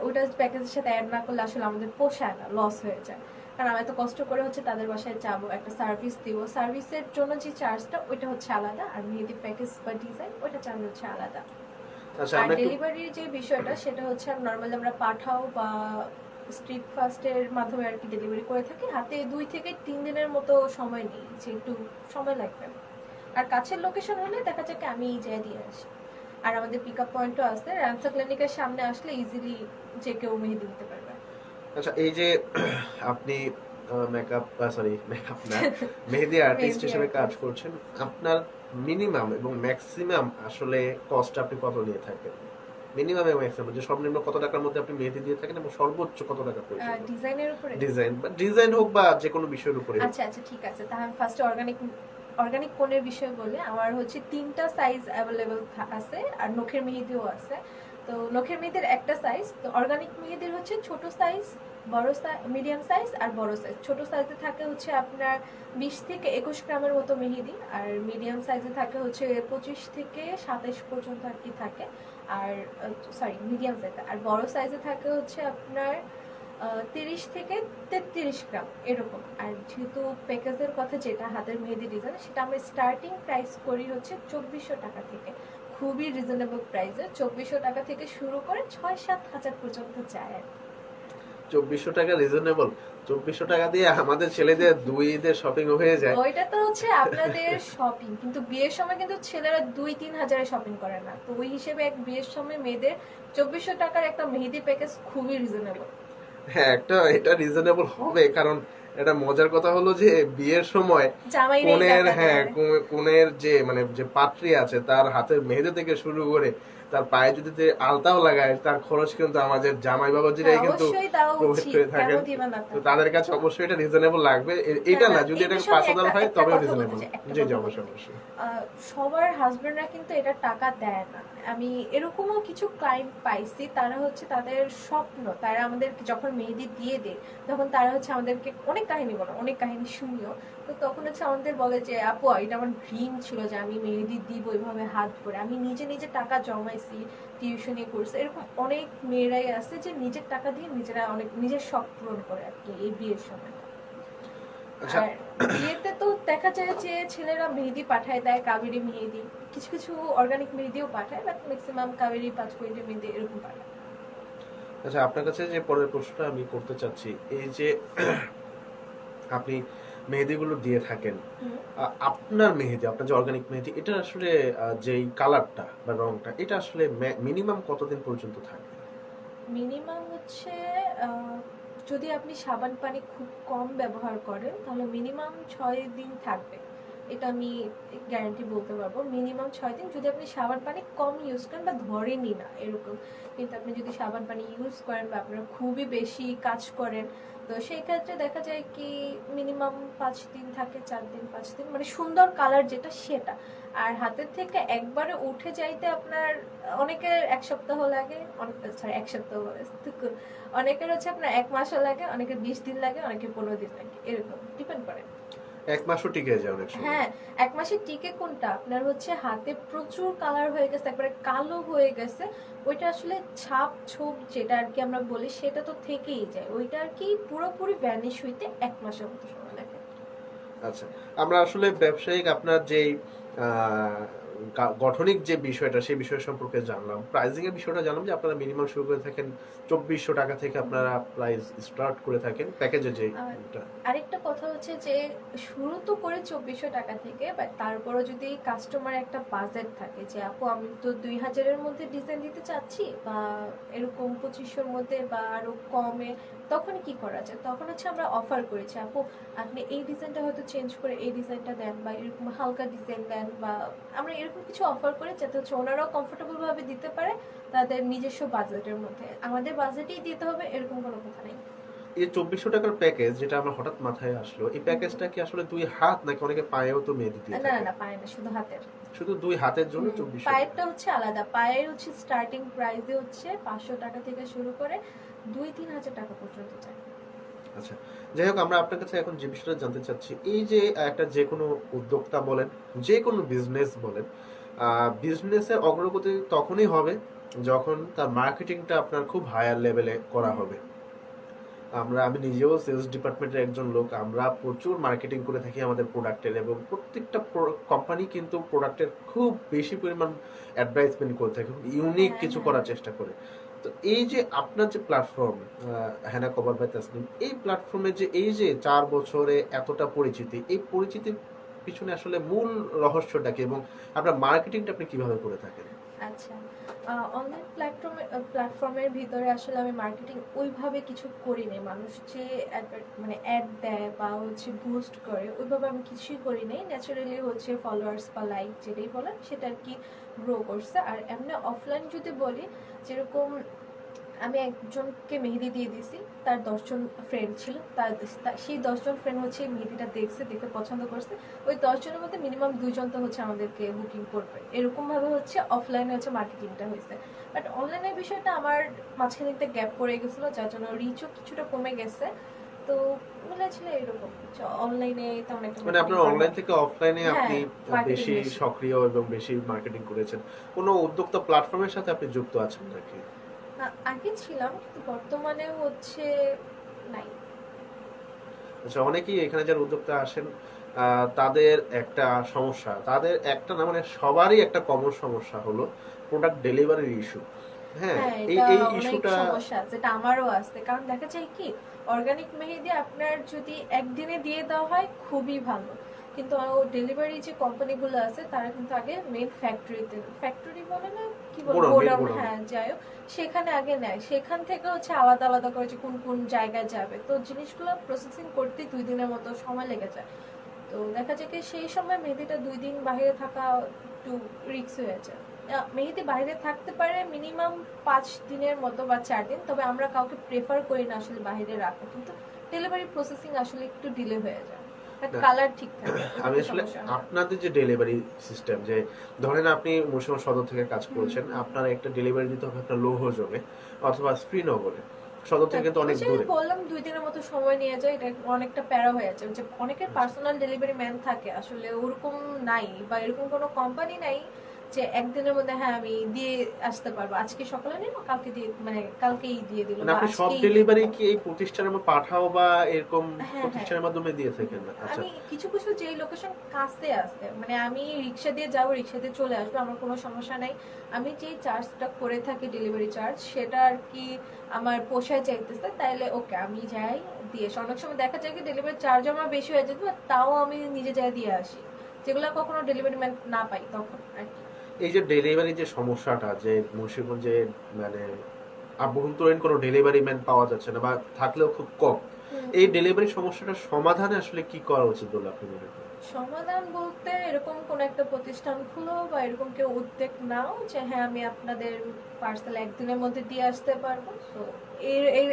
ওইটা প্যাকেজের সাথে অ্যাড না করলে আসলে আমাদের পোষায় না, লস হয়ে যায়। কারণ আমি এত কষ্ট করে হচ্ছে তাদের বাসায় যাবো, একটা সার্ভিস দিব, সার্ভিসের জন্য যে চার্জটা ওইটা হচ্ছে আলাদা, আর মেহেদি প্যাকেজ বা ডিজাইন ওইটা চার্জ হচ্ছে আলাদা। আচ্ছা, আর আমরা একটু ডেলিভারির যে বিষয়টা সেটা হচ্ছে নর্মালি আমরা পাঠাও বা স্ট্রিট ফাস্টের মাধ্যমে আর কি ডেলিভারি করে থাকি। হাতে 2 থেকে 3 দিনের মতো সময় নিই, যে একটু সময় লাগবে। আর কাছের লোকেশন হলে দেখা যায় কি আমি যেয়ে দিয়ে আসি। আর আমাদের পিক আপ পয়েন্টও আছে, র্যামসা ক্লিনিকের সামনে আসলে ইজিলি যে কেউ মেহেদি দিতে পারবে। আচ্ছা, এই যে আপনি মেকআপ না মেহেদি আর্টিস্ট মেহেদি হিসেবে কাজ artist। করছেন, আপনার মিনিমাম এবং ম্যাক্সিমাম আসলে কস্ট আপনি কত নিয়ে থাকেন? মিনিমাম এবং ম্যাক্সিমাম, যে সর্বনিম্ন কত টাকার মধ্যে আপনি মেহেদি দিয়ে থাকেন এবং সর্বোচ্চ কত টাকা পর্যন্ত? ডিজাইনের উপরে। ডিজাইন হোক বা যে কোনো বিষয়ের উপরে। আচ্ছা আচ্ছা, ঠিক আছে, তাহলে ফার্স্টে অর্গানিক কোনের বিষয়ে বলে, আমার হচ্ছে 3টা সাইজ অ্যাভেলেবল আছে, আর নখের মেহেদিও আছে। তো নখের মেহেদির একটা সাইজ, তো অর্গানিক মেহেদির হচ্ছে ছোট সাইজ, বড় সাইজ, মিডিয়াম সাইজ আর বড় সাইজ। ছোট সাইজে থাকে হচ্ছে আপনার 20 থেকে 21 গ্রামের মতো মেহেদি, আর মিডিয়াম সাইজে থাকে হচ্ছে 25 থেকে 27 পর্যন্ত আর কি থাকে। আর সরি, মিডিয়াম সাইজে। আর বড় সাইজে থাকে হচ্ছে আপনার 30 থেকে 33 গ্রাম এরকম। আর যেহেতু প্যাকেজের কথা, যেটা হাতের মেহেদি ডিজাইন, সেটা আমরা স্টার্টিং প্রাইস করি হচ্ছে 2400 টাকা থেকে। খুবই রিজনেবল প্রাইসে 2400 টাকা থেকে শুরু করে 6-7 হাজার পর্যন্ত যায় আর কি। 2400 টাকা রিজনেবল? 2400 টাকা দিয়ে আমাদের ছেলেদের 2 ঈদের শপিং হয়ে যায়। ওইটা তো হচ্ছে আপনাদের শপিং, কিন্তু বিয়ের সময় কিন্তু ছেলেরা 2-3 হাজারে শপিং করে না। তো ওই হিসেবে এক বিয়ের সময় মেয়েদের 2400 টাকার একটা মেহেদি প্যাকেজ খুবই রিজনেবল। হ্যাঁ, এটা রিজনেবল হবে, কারণ এটা মজার কথা হলো যে বিয়ের সময় জামাইরাই কনের টাকা দেয়। কনের যে মানে যে পাত্রী আছে তার হাতের মেহেদি থেকে শুরু করে তার পায়ে যদি আলতাও লাগায়, তার খরচ কিন্তু আমাদের জামাই বাবাজিরাই কিন্তু অবশ্যই দেওয়া প্রোভাইড উচিত, করে থাকেন। কেন দিবে না তা? তো তাদের কাছে অবশ্যই এটা রিজনেবল লাগবে। এটা না, যদি এই এটা বিষয়ে পার্সোনাল হয় একটা তবেও কথা রিজনেবল। বলতে চাই, একটা জি জি, কথা অবশ্যই বলতে অবশ্যই। সবার হাজবেন্ডরা কিন্তু এটা টাকা দেয় না। আমি এরকমও কিছু ক্লায়েন্ট পাইছি, তারা হচ্ছে তাদের স্বপ্ন, তারা আমাদের যখন মেহেদি দিয়ে দেয় তখন তারা হচ্ছে আমাদেরকে অনেক কাহিনী বলে, অনেক কাহিনী শুনিও। তো তখন হচ্ছে আমাদের বলে যে আপু, এটা আমার ড্রিম ছিল যে আমি মেহেদি দিব এইভাবে হাত করে, আমি নিজে নিজে টাকা জমাইছি, টিউশনি করছে। এরকম অনেক মেয়েরাই আছে যে নিজের টাকা দিয়ে নিজেরা অনেক নিজের শখ পূরণ করে আর কি এই বিয়ের সময়। আচ্ছা, আর বিয়েতে তো দেখা যায় যে ছেলেরা মেহেদি পাঠায় দেয়, কাবেরি মেহেদি, কিছু কিছু অর্গানিক মেহেদিও পাঠায়, বাট ম্যাক্সিমাম কাবেরি 5 পয়েন্টের মেহেদি এরকম পাঠায়। আচ্ছা, আপনার কাছে যে পরের প্রশ্নটা আমি করতে চাচ্ছি, এই যে আপনি মেহেদিগুলো দিয়ে থাকেন, হুম। আপনার মেহেদি, আপনার যে অর্গানিক মেহেদি, এটা আসলে যেই কালারটা বা রংটা, এটা আসলে মিনিমাম কতদিন পর্যন্ত থাকে? মিনিমাম হচ্ছে যদি আপনি সাবান পানি খুব কম ব্যবহার করেন তাহলে মিনিমাম 6 দিন থাকবে, এটা আমি গ্যারান্টি বলতে পারবো। মিনিমাম 6 দিন যদি আপনি সাবান পানি কম ইউজ করেন বা ধরেনই না এরকম। কিন্তু আপনি যদি সাবান পানি ইউজ করেন বা আপনারা খুবই বেশি কাজ করেন, তো সেই ক্ষেত্রে দেখা যায় কি মিনিমাম 5 দিন থাকে, 4 দিন 5 দিন, মানে সুন্দর কালার যেটা সেটা। আর হাতের থেকে একবারে উঠে যাইতে আপনার অনেকের 1 সপ্তাহ লাগে, সরি 1 সপ্তাহ অনেকের হচ্ছে আপনার 1 মাসও লাগে, অনেকের 20 দিন লাগে, অনেকের 15 দিন লাগে, এরকম ডিপেন্ড করে। 1 মাসও টিকে যায় অনেক সময়। হ্যাঁ, 1 মাসে টিকে কোনটা আপনার হচ্ছে হাতে প্রচুর কালার হয়ে গেছে, একবারে কালো হয়ে গেছে, ওইটা আসলে ছাপ ছোপ যেটা আর কি আমরা বলি, সেটা তো থেকেই যায়, ওইটা আর কি পুরোপুরি ভ্যানিশ হইতে 1 মাসের মতো সময় লাগে। আচ্ছা, আমরা আসলে ব্যবসায়িক আপনার যেই গঠনিক যে বিষয়টা, সেই বিষয় সম্পর্কে জানলাম, প্রাইসিং এর বিষয়টা জানলাম যে আপনারা মিনিমাম শুরু করে থাকেন 2400 টাকা থেকে, আপনারা প্রাইস স্টার্ট করে থাকেন প্যাকেজে যে। আরেকটা কথা হচ্ছে যে শুরু তো করে 2400 টাকা থেকে, বাট তারপরও যদি কাস্টমার একটা বাজেট থাকে যে আপু আমি তো 2000-এর মধ্যে ডিজাইন দিতে চাচ্ছি, বা এরকম 2500-এর মধ্যে বা আরো কমে, তখন কি করা যায়? তখন হচ্ছে আমরা অফার করেছি আপু আপনি এই ডিজাইনটা হয়তো চেঞ্জ করে এই ডিজাইনটা দেন, বা এরকম হালকা ডিজাইন দেন, বা আমরা এরকম কিছু অফার করে যাতে হচ্ছে ওনারাও কমফোর্টেবল ভাবে দিতে পারে তাদের নিজস্ব বাজেটের মধ্যে। আমাদের বাজেটেই দিতে হবে এরকম কোনো কথা নেই। এই 2400 টাকার প্যাকেজ যেটা আমার হঠাৎ মাথায় আসলো, এই প্যাকেজটা কি আসলে 2 হাত নাকি অনেকে পায়েও তো মেহেদি দিয়ে না থাকে? না, পায় না, শুধু হাতের। শুধু 2 হাতের জন্য 2400? পায়েরটা হচ্ছে আলাদা, পায়ের হচ্ছে স্টার্টিং প্রাইসে হচ্ছে 500 টাকা থেকে শুরু করে 2-3 হাজার টাকা পর্যন্ত যায়। আচ্ছা, যাই হোক, আমরা আপনার কাছে এখন যে বিষয়টা জানতে চাচ্ছি, এই যে একটা যে কোনো উদ্যোক্তা বলেন, যে কোনো বিজনেস বলেন, বিজনেসের অগ্রগতি তখনই হবে যখন তার মার্কেটিংটা আপনার খুব হায়ার লেভেলে করা হবে। আমি নিজেও সেলস ডিপার্টমেন্টের একজন লোক, আমরা প্রচুর মার্কেটিং করে থাকি আমাদের প্রোডাক্টের, এবং প্রত্যেকটা কোম্পানি কিন্তু প্রোডাক্টের খুব বেশি পরিমাণ অ্যাডভার্টাইজমেন্ট করে থাকে, ইউনিক কিছু করার চেষ্টা করে। তো এই যে আপনার যে platform henna cover by Tasnim, এই প্ল্যাটফর্মে যে এই যে 4 বছরে এতটা পরিচিতি, এই পরিচিতির পিছনে আসলে মূল রহস্যটা কি, এবং আপনার মার্কেটিংটা আপনি কিভাবে করে থাকেন? আচ্ছা, অনলাইন প্ল্যাটফর্মের ভিতরে আসলে আমি মার্কেটিং ওইভাবে কিছু করিনি। মানুষ যে মানে অ্যাড দেয় বা হচ্ছে বুস্ট করে ওইভাবে আমি কিছুই করি নাই। ন্যাচারালি হচ্ছে ফলোয়ার্স বা লাইক যেটাই বলেন সেটা আর কি গ্রো করছে। আর এমনি অফলাইন যদি বলি, যেরকম আমি একজনকে মেহেদি দিয়ে দিছি, তার 10 জন ফ্রেন্ড ছিল, সেই 10 জন ফ্রেন্ড হচ্ছে মেহেদিটা দেখছে, দেখে পছন্দ করছে। ওই 10 জনের মধ্যে মিনিমাম 2 জন তো হচ্ছে আমাদেরকে বুকিং করবে। এরকম ভাবে হচ্ছে অফলাইনে হচ্ছে মার্কেটিংটা হয়েছে। বাট অনলাইনের বিষয়টা আমার মাঝখানে একটা গ্যাপ পড়ে গেছিলো, যার জন্য রিচও কিছুটা কমে গেছে। তো মিলেছিল এরকম, অনলাইনে তেমন একটা মানে আপনার অনলাইন থেকে অফলাইনে হ্যাঁ, আপনি marketing বেশি বেশি। সক্রিয় এবং বেশি মার্কেটিং করেছেন। কোনো উদ্যোক্তা প্ল্যাটফর্মের সাথে আপনি যুক্ত আছেন নাকি? আগে ছিলাম, কিন্তু বর্তমানে হচ্ছে নাই। আচ্ছা, অনেকেই এখানে যারা উদ্যোক্তা আসেন তাদের একটা সমস্যা, তাদের একটা না মানে সবারই একটা কমন সমস্যা হলো প্রোডাক্ট ডেলিভারির ইস্যু। হ্যাঁ, হ্যাঁ, এই এটা এই অনেক ইস্যুটা সমস্যা, যেটা আমারও আছে। কারণ দেখা যায় কি, অর্গানিক মেহেদি আপনার যদি একদিনে দিয়ে দেওয়া হয় খুবই ভালো, কিন্তু ডেলিভারি যে কোম্পানিগুলো আছে তারা কিন্তু আগে মেন ফ্যাক্টরি বলে না, কি বলে, গোডাউন, গোডাউন, গোডাউন। হ্যাঁ যাই হোক, সেখানে আগে নেয়। সেখান থেকে হচ্ছে আলাদা আলাদা করে যে কোন কোন জায়গায় যাবে, তো জিনিসগুলো প্রসেসিং করতে 2 দিনের মতো সময় লেগে যায়। তো দেখা যায় কি সেই সময় মেহেদিটা 2 দিন বাইরে থাকা একটু রিস্ক হয়ে যায়। মেহেদি বাইরে থাকতে পারে মিনিমাম 5 দিনের মতো বা 4 দিন, তবে আমরা কাউকে প্রেফার করি না আসলে বাইরে রাখা, কিন্তু ডেলিভারি প্রসেসিং আসলে একটু ডিলে হয়ে যায়। বাট না, কালার ঠিক থাকে, আমি ওটাতে আসলে সমস্যা হয় না। আপনাদের যে ডেলিভারি সিস্টেম, যে ধরেন আপনি মুর্শিদাবাদ সদর থেকে কাজ করেছেন, আপনার একটা ডেলিভারি দিতে হবে আপনার লৌহজলে অথবা শ্রীনগরে, সদর থেকে কিন্তু অনেক ওই যে দূরে। বললাম 2 দিনের মতো সময় নিয়ে যায়, এটা অনেকটা প্যারা হয়ে যায়। যে অনেকের পার্সোনাল ডেলিভারি ম্যান থাকে, আসলে ওরকম নাই, বা এরকম কোনো কোম্পানি নাই যে একদিনের মধ্যে হ্যাঁ আমি দিয়ে আসতে পারবো, আজকে সকালে নিব কালকে দিয়ে, মানে কালকেই দিয়ে দিল মানে বা আপনি সব আজকেই ডেলিভারি দিব। কি এই প্রতিষ্ঠানের মধ্যে পাঠাও বা এরকম হ্যাঁ, প্রতিষ্ঠানের মাধ্যমে দিয়ে থাকেন? আচ্ছা, আমি কিছু কিছু যে লোকেশন কাছে আছে, মানে আমি রিক্সা দিয়ে যাবো, রিক্সা দিয়ে চলে আসবো, আমার কোনো সমস্যা নাই। আমি যে চার্জটা করে থাকি ডেলিভারি চার্জ, সেটা আর কি আমার পোষায় চাইতেছে, তাইলে ওকে আমি যাই দিয়ে আসি। অনেক সময় দেখা যায় কি ডেলিভারি চার্জ আমার বেশি হয়ে যেত, but তাও আমি নিজে যাই দিয়ে আসি, যেগুলো কখনো ডেলিভারি ম্যান না পাই তখন আর কি। এই যে ডেলিভারি যে সমস্যাটা, যে মুন্সিগঞ্জে মানে আভ্যন্তরীণ কোনো ডেলিভারি ম্যান পাওয়া যাচ্ছে না বা থাকলেও খুব কম, এই ডেলিভারি সমস্যাটার সমাধানে আসলে কি করা উচিত বলে আপনি মনে করেন? সমাধান বলতে এরকম কোন একটা প্রতিষ্ঠান খুলো বা এরকম কেউ উদ্যোগ নাও যে হ্যাঁ আমি আপনাদের পার্সেল একদিনের মধ্যে দিয়ে আসতে পারবো। তো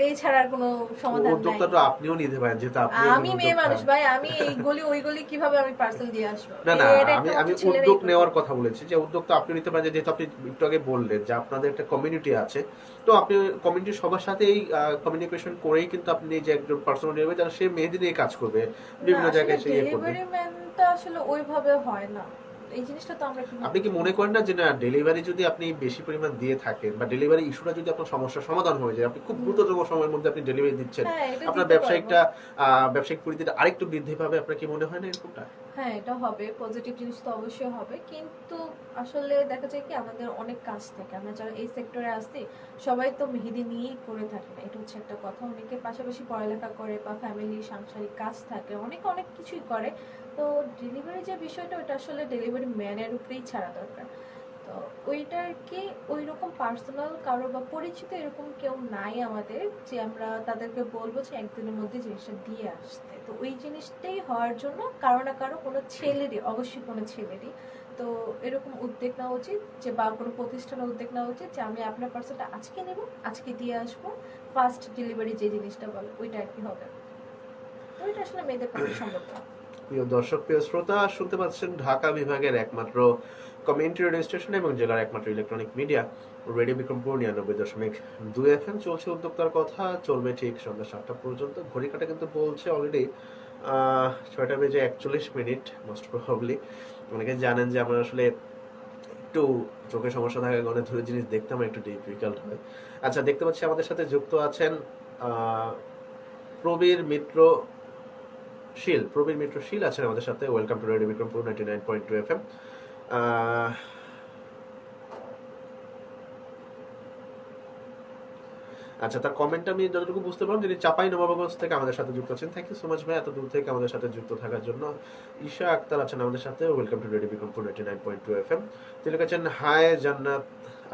এই ছাড়া আর কোনো সমাধান নাই। উদ্যোক্তাটা আপনিও নিতে পারেন, যেহেতু আপনি আমি মেয়ে মানুষ ভাই, আমি এই গলি ওই গলি কিভাবে আমি পার্সেল দিয়ে আসবো? না না, এটা আমি একটা আমি মাত্র ছেলেরাই উদ্যোগ করবে। নেওয়ার কথা বলেছি, যে উদ্যোগ তো আপনি নিতে পারেন, যেহেতু আপনি একটু আগে বললেন যে আপনাদের একটা কমিউনিটি আছে, তো আপনি কমিউনিটির সবার সাথে এই কমিউনিকেশন করেই কিন্তু আপনি যে একজন পার্সোনাল ডেলিভারি, যারা সে মেহেদি নিয়ে কাজ করবে, বিভিন্ন না, জায়গায় সে আসলে ইয়ে করবে। ডেলিভারি ম্যানটা আসলে ওইভাবে হয় না, এই জিনিসটা তো আমরা কিভাবে আপনি কি মনে করেন না যে না, ডেলিভারি যদি আপনি বেশি পরিমাণ দিয়ে থাকেন বা ডেলিভারি ইস্যুটা যদি আপনার সমস্যার সমাধান হয়ে যায়, আপনি খুব দ্রুততম সময়ের মধ্যে আপনি ডেলিভারি দিচ্ছেন, হ্যাঁ এটা আপনার দিতে ব্যবসায়িকটা পারবো। ব্যবসায়িক পরিধিটা আরেকটু বৃদ্ধি পাবে, আপনার কি মনে হয় না এরকমটা? হ্যাঁ এটা হবে, পজিটিভ জিনিস তো অবশ্যই হবে, কিন্তু আসলে দেখা যায় কি আমাদের অনেক কাজ থাকে, আমরা যারা এই সেক্টরে আছি সবাই তো মেহেদি নিয়েই করে থাকি না, এটা হচ্ছে একটা কথা। অনেকে পাশাপাশি পড়ালেখা করে বা ফ্যামিলি সাংসারিক কাজ থাকে, অনেকে অনেক কিছুই করে। তো ডেলিভারি যে বিষয়টা, ওটা আসলে ডেলিভারি ম্যানের উপরেই ছাড়া দরকার। তো ওইটা আর কি, ওই রকম পার্সোনাল কারো বা পরিচিত এরকম কেউ নাই আমাদের যে আমরা তাদেরকে বলবো যে একদিনের মধ্যে জিনিসটা দিয়ে আসতে। তো ওই জিনিসটাই হওয়ার জন্য কারো না কারো, কোনো ছেলেরই, অবশ্যই কোনো ছেলেরই তো এরকম উদ্যোগ নেওয়া উচিত, যে বা কোনো প্রতিষ্ঠানের উদ্যোগ নেওয়া উচিত যে আমি আপনার পার্সেলটা আজকে নেব, আজকে দিয়ে আসবো, ফার্স্ট ডেলিভারি যে জিনিসটা বলে ওইটা আর কি হবে। তো ওইটা আসলে মেয়েদের পক্ষে সম্ভব না। প্রিয় দর্শক, প্রিয় শ্রোতা, শুনতে পাচ্ছেন ঢাকা বিভাগের একমাত্র কমিউনিটি রেডিও স্টেশন এবং জেলার একমাত্র electronic media radio Bikrampur 99.2 FM। চলছে উদ্যোক্তার কথা, চলবে ঠিক সন্ধ্যা 7টা পর্যন্ত। ঘড়ি কাটা কিন্তু বলছে অলরেডি 6টা বেজে 41 মিনিট। মোস্ট প্রবাবলি অনেকে জানেন যে আমরা আসলে একটু চোখের সমস্যা থাকার কারণে ধরে জিনিস দেখতে আমার একটু ডিফিকাল্ট হয়। আচ্ছা, দেখতে পাচ্ছি আমাদের সাথে যুক্ত আছেন প্রবীর মিত্র শীল আছেন আমাদের সাথে। Welcome to radio Bikrampur 99.2 FM। আচ্ছা, তার কমেন্ট আমি যতটুকু বুঝতে পারলাম, যিনি চাপাই নবাবগঞ্জ থেকে আমাদের সাথে যুক্ত আছেন। থ্যাংক ইউ সো মাচ ভাই এত দূর থেকে আমাদের সাথে যুক্ত থাকার জন্য। ঈশা আক্তার আছেন আমাদের সাথে, welcome to radio Bikrampur 99.2 FM। তিনি লিখেছেন হাই জান্নাত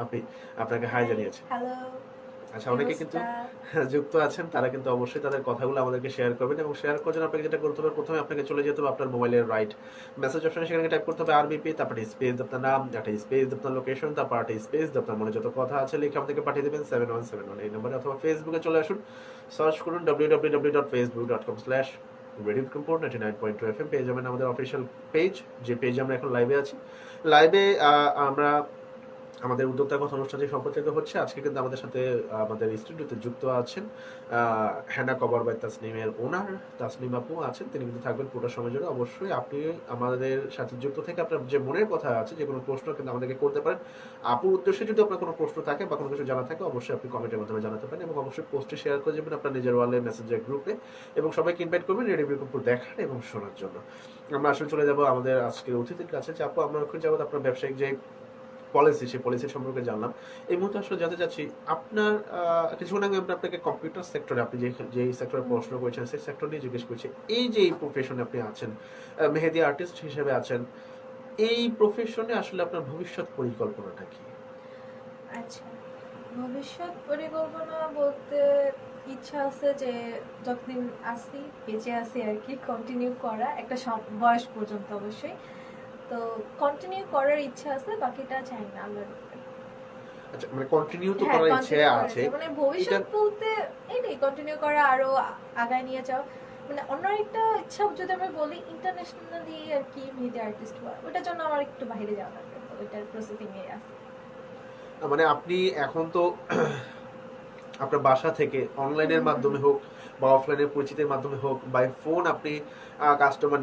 আপনি, আপনাকে হাই জানিয়েছে। হ্যালো। আচ্ছা, অনেকে কিন্তু যুক্ত আছেন, তারা কিন্তু অবশ্যই তাদের কথাগুলো আমাদেরকে শেয়ার করবেন, এবং শেয়ার করার জন্য আপনাকে যেটা করতে হবে, প্রথমে আপনাকে চলে যেতে হবে আপনার মোবাইলের রাইট মেসেজ অপশনে, সেখানে টাইপ করতে হবে আরবিপি, তারপরে স্পেস আপনার নাম, একটা স্পেস আপনার লোকেশন, তারপর একটা স্পেস আপনার মনে যত কথা আছে লিখে আমাদেরকে পাঠিয়ে দেবেন 7171 এই নম্বরে, অথবা ফেসবুকে চলে আসুন, সার্চ করুন www.facebook.com/radiobickrompur 99.2 FM, পেয়ে যাবেন আমাদের অফিসিয়াল পেজ, যে পেজে আমরা এখন লাইভে আছি। লাইভে আমরা আমাদের উদ্যোক্তার কথা অনুষ্ঠানটি সম্প্রচারিত হচ্ছে। আজকে কিন্তু আমাদের সাথে আমাদের স্টুডিওতে যুক্ত আছেন হ্যানা কভার বাই তাসনিমের ওনার তাসনিম আপু আছেন, তিনি কিন্তু থাকবেন পুরো সময় জুড়ে। অবশ্যই আপনি আমাদের সাথে যুক্ত থেকে আপনার যে মনের কথা আছে, যে কোনো প্রশ্ন কিন্তু আমাদেরকে করতে পারেন। আপুর উদ্দেশ্যে যদি আপনার কোনো প্রশ্ন থাকে বা কোনো কিছু জানা থাকে, অবশ্যই আপনি কমেন্টের মাধ্যমে জানাতে পারেন, এবং অবশ্যই পোস্টে শেয়ার করে যাবেন আপনার নিজের ওয়ালে মেসেঞ্জার গ্রুপে, এবং সবাইকে ইনভাইট করবেন রেডিও বিক্রমপুর দেখার এবং শোনার জন্য। আমরা আসলে চলে যাবো আমাদের আজকের অতিথির কাছে, যে আপু আমরা এখন যাবো আপনার ব্যবসায়িক যে পলিসি, সেই পলিসি সম্পর্কে জানলাম। এই মুহূর্তে আসলে জানতে চাচ্ছি আপনার কিছুক্ষণ আগে আমরা আপনাকে কম্পিউটার সেক্টরে, আপনি যে সেক্টরে পড়াশোনা করেছেন সেই সেক্টর নিয়ে জিজ্ঞেস করছি। এই যে এই প্রফেশনে আপনি আছেন, মেহেদি আর্টিস্ট হিসেবে আছেন, এই প্রফেশনে আসলে আপনার ভবিষ্যৎ পরিকল্পনাটা কি? আচ্ছা, ভবিষ্যৎ পরিকল্পনা বলতে ইচ্ছা আছে যে যতদিন আসি বেঁচে আসি আর কি, কন্টিনিউ করা একটা বয়স পর্যন্ত অবশ্যই। তো কন্টিনিউ করার ইচ্ছা আছে, বাকিটা চাই না আল্লাহর উপরে। আচ্ছা, মানে কন্টিনিউ তো হ্যাঁ, করার ইচ্ছে continue করার আছে, ইচ্ছা। মানে ভবিষ্যৎ বলতে এইটাই, কন্টিনিউ করা, আরো আগায় নিয়ে যাও। মানে অন্য একটা ইচ্ছা যদি আমি বলি, ইন্টারন্যাশনালি আর কি মেহেদি আর্টিস্ট হওয়া, ওটার জন্য আমার একটু বাইরে যাওয়া লাগবে, তো ওইটার প্রসেসিং এ আছে। মানে আপনি এখন তো আপনার বাসা থেকে অনলাইনের মাধ্যমে হোক বা অফলাইনের পরিচিতির মাধ্যমে হোক, বাই ফোন আপনি কাস্টমার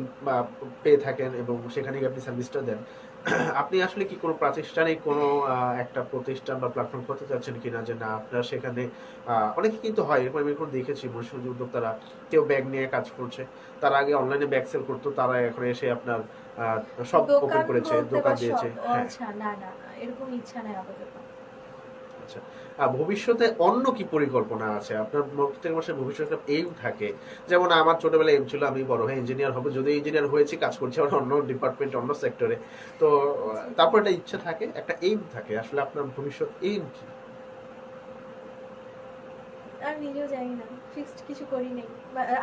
পেয়ে থাকেন, এবং সেখানে গিয়ে আপনি সার্ভিসটা দেন। আপনি আসলে কি কোনো প্রাতিষ্ঠানিক কোনো একটা প্রতিষ্ঠান বা প্ল্যাটফর্ম করতে চাচ্ছেন কিনা, যে না আপনার সেখানে অনেকে কিন্তু হয় এরকম, আমি এখন দেখেছি মনুষ্যজীবী উদ্যোক্তারা, কেউ ব্যাগ নিয়ে কাজ করছে, তারা আগে অনলাইনে ব্যাগ সেল করতো, তারা এখন এসে আপনার সব ওপেন করেছে, দোকান দিয়েছে। হ্যাঁ, আচ্ছা, না না না, এরকম ইচ্ছা নেই আপাতত। আচ্ছা, ভবিষ্যতে অন্য কি পরিকল্পনা আছে আপনার? প্রত্যেক মাসে ভবিষ্যতে এইম থাকে, যেমন আমার ছোটবেলায় এম ছিল আমি বড় হয়ে ইঞ্জিনিয়ার হবো, যদি ইঞ্জিনিয়ার হয়েছি, কাজ করছি আমার অন্য ডিপার্টমেন্ট, অন্য সেক্টরে। তো তারপর একটা ইচ্ছা থাকে, একটা এইম থাকে, আসলে আপনার ভবিষ্যৎ এইম কি? আমি নিজেও জানি না, ফিক্সড কিছু করি নাই,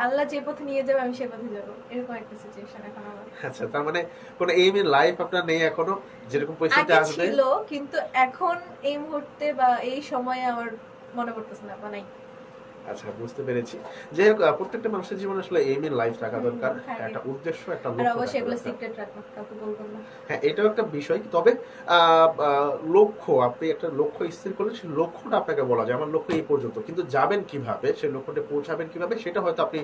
আল্লাহ যে পথে নিয়ে যাবে আমি সে পথে যাবো, এরকম একটা সিচুয়েশন এখন আমার। আচ্ছা, তার মানে কোনো এইম ইন লাইফ আপনার নেই এখনো, যেরকম পরিস্থিতি আগে আসবে? ছিল, কিন্তু এখন এই মুহূর্তে বা এই সময়ে আমার মনে পড়তেছে না, বা নাই। আচ্ছা, বুঝতে পেরেছি। যে প্রত্যেকটা মানুষের জীবনে আসলে এইম ইন লাইফ থাকা দরকার, থাকে। একটা উদ্দেশ্য, একটা আর লক্ষ্য অবশ্যই থাকা এগুলো দরকার। সিক্রেট রাখবো, কাউকে বলবো না। হ্যাঁ, এটাও একটা বিষয়। তবে লক্ষ্য, আপনি একটা লক্ষ্য স্থির করলে সেই লক্ষ্যটা আপনাকে বলা যায় আমার লক্ষ্য এই পর্যন্ত, কিন্তু যাবেন কিভাবে, সেই লক্ষ্যটা পৌঁছাবেন কিভাবে, সেটা হয়তো আপনি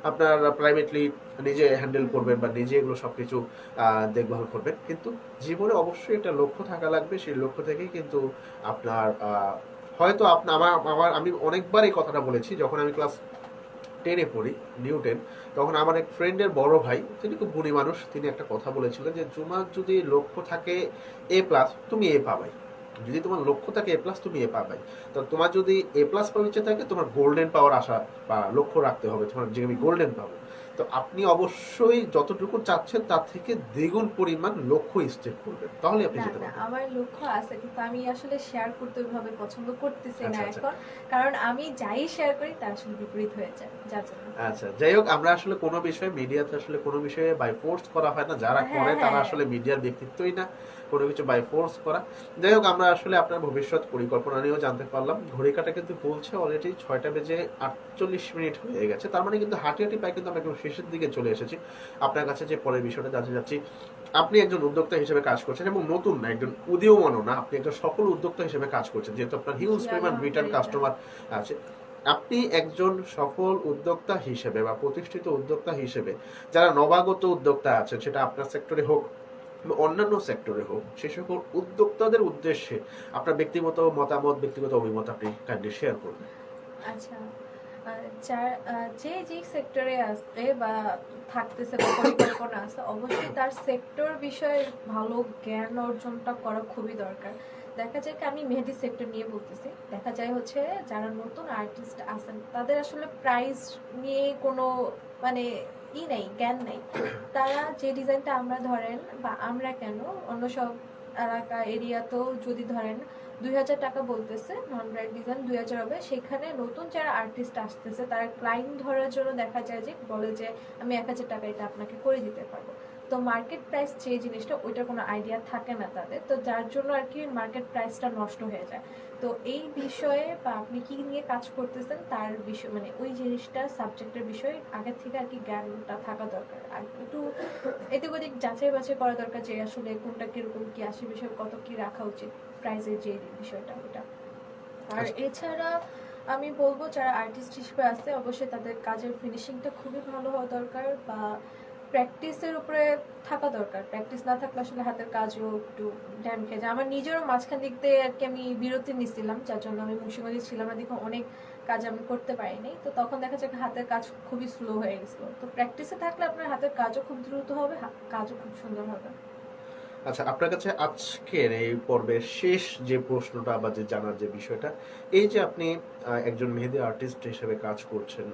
আপনার প্রাইভেটলি নিজে হ্যান্ডেল করবেন বা নিজে এগুলো সবকিছু দেখভাল করবেন। কিন্তু জীবনে অবশ্যই একটা লক্ষ্য থাকা লাগবে, সেই লক্ষ্য থেকেই কিন্তু আপনার হয়তো আপনার আমি অনেকবার এই কথাটা বলেছি, যখন আমি ক্লাস 10-এ পড়ি, নিউ 10, তখন আমার এক ফ্রেন্ডের বড় ভাই, তিনি খুব গুণী মানুষ, তিনি একটা কথা বলেছিলেন যে তোমার যদি লক্ষ্য থাকে এ প্লাস, তুমি এ পাবাই। যদি তোমার লক্ষ্য থাকে এ প্লাস, তুমি এ পাবাই। তো তোমার যদি এ প্লাস পাওয়ার ইচ্ছে থাকে, তোমার গোল্ডেন পাওয়ার আশা বা লক্ষ্য রাখতে হবে, তোমার যে আমি গোল্ডেন পাবো। তো আপনি অবশ্যই যতটুকু চাচ্ছেন তার থেকে দ্বিগুণ পরিমাণ লক্ষ্য স্থির করবেন, তাহলে আপনি না যেতে না, পারবেন। আমার লক্ষ্য আছে, কিন্তু আমি আসলে শেয়ার করতে ওইভাবে পছন্দ করতেছি না আচ্ছা, আচ্ছা। এখন, কারণ আমি যাই শেয়ার করি তার আসলে বিপরীত হয়ে যায়, যার জন্য। আচ্ছা, যাই হোক, আমরা আসলে কোনো বিষয়ে, মিডিয়াতে আসলে কোনো বিষয়ে বাই ফোর্স করা হয় না, যারা হ্যাঁ, করে তারা হ্যাঁ। আসলে মিডিয়ার ব্যক্তিত্বই না, কোনো কিছু বাই ফোর্স করা। যাই হোক, আমরা আসলে আপনার ভবিষ্যৎ পরিকল্পনা নিয়েও জানতে পারলাম। ঘড়ি কাটা কিন্তু বলছে অলরেডি 6:48 হয়ে গেছে, তার মানে কিন্তু হাঁটি হাঁটি পায়ে কিন্তু আমরা একদম শেষের দিকে চলে এসেছি। আপনার কাছে যে পরের বিষয়টা জানতে চাচ্ছি, আপনি একজন উদ্যোক্তা হিসেবে কাজ করছেন, এবং নতুন না, একজন উদীয়মানও না, আপনি একজন সফল উদ্যোক্তা হিসেবে কাজ করছেন, যেহেতু আপনার হিউজ পরিমাণ রিটার্ন কাস্টমার আছে। আপনি একজন সফল উদ্যোক্তা হিসেবে বা প্রতিষ্ঠিত উদ্যোক্তা হিসেবে, যারা নবাগত উদ্যোক্তা আছেন, সেটা আপনার সেক্টরে হোক বা অন্যান্য সেক্টরে হোক, সে সকল উদ্যোক্তাদের উদ্দেশ্যে আপনার ব্যক্তিগত মতামত, ব্যক্তিগত অভিমত আপনি কাইন্ডলি শেয়ার করবেন। আচ্ছা, যে যে সেক্টরে আছে বা থাকতেছে বা পরিকল্পনা আছে, অবশ্যই তার সেক্টর বিষয়ে ভালো জ্ঞান অর্জনটা করা খুবই দরকার। দেখা যায় কি আমি মেহেদি সেক্টর নিয়ে বলতেছি, দেখা যায় হচ্ছে যারা নতুন আর্টিস্ট আছেন তাদের আসলে প্রাইস নিয়ে কোনো মানে নেই, জ্ঞান নেই। তারা যে ডিজাইনটা আমরা ধরেন বা আমরা কেন অন্য সব এলাকা এরিয়াতেও যদি ধরেন 2000 টাকা বলতেছে, নন ব্রাইড ডিজাইন 2000 হবে, সেখানে নতুন যারা আর্টিস্ট আসতেছে তারা ক্লায়েন্ট ধরার জন্য দেখা যায় যে বলে যে আমি 1000 টাকা এটা আপনাকে করে দিতে পারবো। তো মার্কেট প্রাইস যে জিনিসটা ওইটার কোনো আইডিয়া থাকে না তাদের, তো যার জন্য আর কি মার্কেট প্রাইসটা নষ্ট হয়ে যায়। তো এই বিষয়ে বা আপনি কি নিয়ে কাজ করতেছেন তার বিষয় মানে ওই জিনিসটা সাবজেক্টের বিষয়ে আগে থেকে আর কি জ্ঞানটা থাকা দরকার, আর একটু এদিক ওদিক যাচাই বাছাই করা দরকার যে আসলে কোনটা কিরকম কি আসে, বিষয় কত কি রাখা উচিত প্রাইসের যে বিষয়টা ওটা। আর এছাড়া আমি বলবো যারা আর্টিস্ট হিসেবে আছে অবশ্যই তাদের কাজের ফিনিশিংটা খুবই ভালো হওয়া দরকার বা প্র্যাকটিসের উপরে থাকা দরকার। প্র্যাকটিস না থাকলে আসলে হাতের কাজও একটু ড্যাম খেয়ে যায়। আমার নিজেরও মাঝখান দিক দিয়ে আর কি আমি বিরতি নিচ্ছিলাম, যার জন্য আমি মুন্সিগঞ্জে ছিলাম না, দেখে অনেক কাজ আমি করতে পারিনি। তো তখন দেখা যায় হাতের কাজ খুবই স্লো হয়ে গেছিলো। তো প্র্যাকটিসে থাকলে আপনার হাতের কাজও খুব দ্রুত হবে, কাজও খুব সুন্দর হবে। আচ্ছা, আপনার কাছে আজকের এই পর্বের শেষ যে প্রশ্নটা বা যে জানার যে বিষয়টা, এই যে আপনি একজন মেহেদি আর্টিস্ট হিসেবে কাজ করছেন,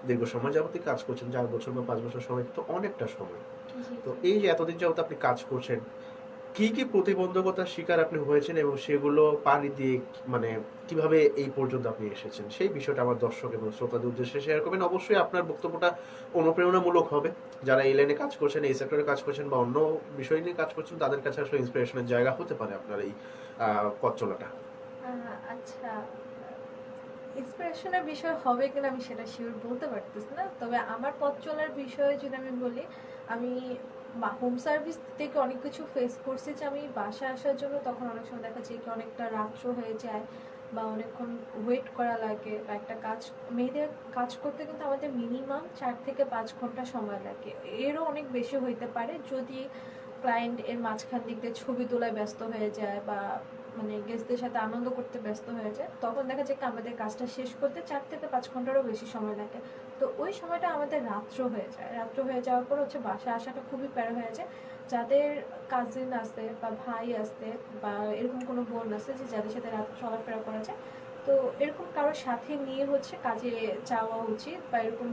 দীর্ঘ সময় যাবতই কাজ করছেন, 4 বছর বা 5 বছর সময় তো অনেকটা সময়। তো এই যে এতদিন যাবত আপনি কাজ করছেন, কি কি প্রতিবন্ধকতার শিকার আপনি হয়েছেন এবং সেগুলো পাড়ি দিয়ে মানে কিভাবে এই পর্যন্ত আপনি এসেছেন, সেই বিষয়টা আমার দর্শক এবং শ্রোতাদের উদ্দেশ্যে শেয়ার করবেন। অবশ্যই আপনার বক্তব্যটা অনুপ্রেরণামূলক হবে। যারা এই লাইনে কাজ করছেন, এই সেক্টরে কাজ করছেন বা অন্য বিষয় নিয়ে কাজ করছেন, তাদের কাছে আসলে ইন্সপিরেশনের জায়গা হতে পারে আপনার এই পথ চলাটা। আচ্ছা, ইন্সপিরেশনের বিষয় হবে কিনা আমি সেটা শিওর বলতে পারতেছি না, তবে আমার পথ চলার বিষয়ে যদি আমি বলি, আমি হোম সার্ভিস থেকে অনেক কিছু ফেস করছি। যে আমি বাসায় আসার জন্য তখন অনেক সময় দেখা যায় কি অনেকটা রাত্র হয়ে যায় বা অনেকক্ষণ ওয়েট করা লাগে, বা একটা কাজ মেয়েদের কাজ করতে কিন্তু আমাদের মিনিমাম 4 থেকে 5 ঘন্টা সময় লাগে, এরও অনেক বেশি হইতে পারে যদি ক্লায়েন্ট এর মাঝখান দিক দিয়ে ছবি তোলায় ব্যস্ত হয়ে যায় বা মানে গেস্টদের সাথে আনন্দ করতে ব্যস্ত হয়ে যায়। তখন দেখা যায় কি আমাদের কাজটা শেষ করতে 4 থেকে 5 ঘন্টারও বেশি সময় লাগে। তো ওই সময়টা আমাদের রাত্র হয়ে যায়। রাত্র হয়ে যাওয়ার পর হচ্ছে বাসায় আসাটা খুবই প্যারা হয়ে যায়। যাদের কাজিন আছে বা ভাই আছে বা এরকম কোনো বোন আছে যে যাদের সাথে রাত চলাফেরা করা যায়, তো এরকম কারোর সাথে নিয়ে হচ্ছে কাজে যাওয়া উচিত, বা এরকম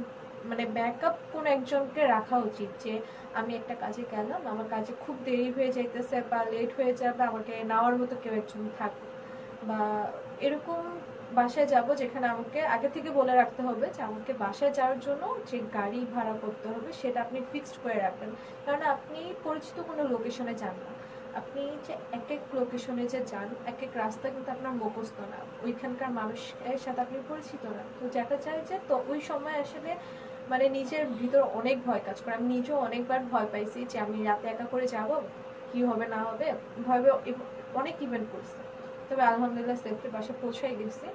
মানে ব্যাকআপ কোন একজনকে রাখা উচিত যে আমি একটা কাজে গেলাম, আমার কাজে খুব দেরি হয়ে যাইতেছে বা লেট হয়ে যাবে, আমাকে নেওয়ার মতো কেউ একজন থাকবে। বা এরকম বাসায় যাব যেখানে আমাকে আগে থেকে বলে রাখতে হবে যে আমাকে বাসায় যাওয়ার জন্য যে গাড়ি ভাড়া করতে হবে সেটা আপনি ফিক্সড করে রাখবেন। কারণ আপনি পরিচিত কোনো লোকেশনে যান না, আপনি যে এক এক লোকেশনে যে যান, এক এক রাস্তা কিন্তু আপনার মুখস্থ না, ওইখানকার মানুষের সাথে আপনি পরিচিত না। তো যেটা চাই যে তো ওই সময় আসলে মানে নিজের ভিতর অনেক ভয় কাজ করে। আমি নিজেও অনেকবার ভয় পাইছি যে আমি রাতে একা করে যাব, কি হবে না হবে, ভয় অনেক ইভেন্ট করছে। তবে আলহামদুলিল্লাহ সেফলি বাসা পৌঁছাই গেছি।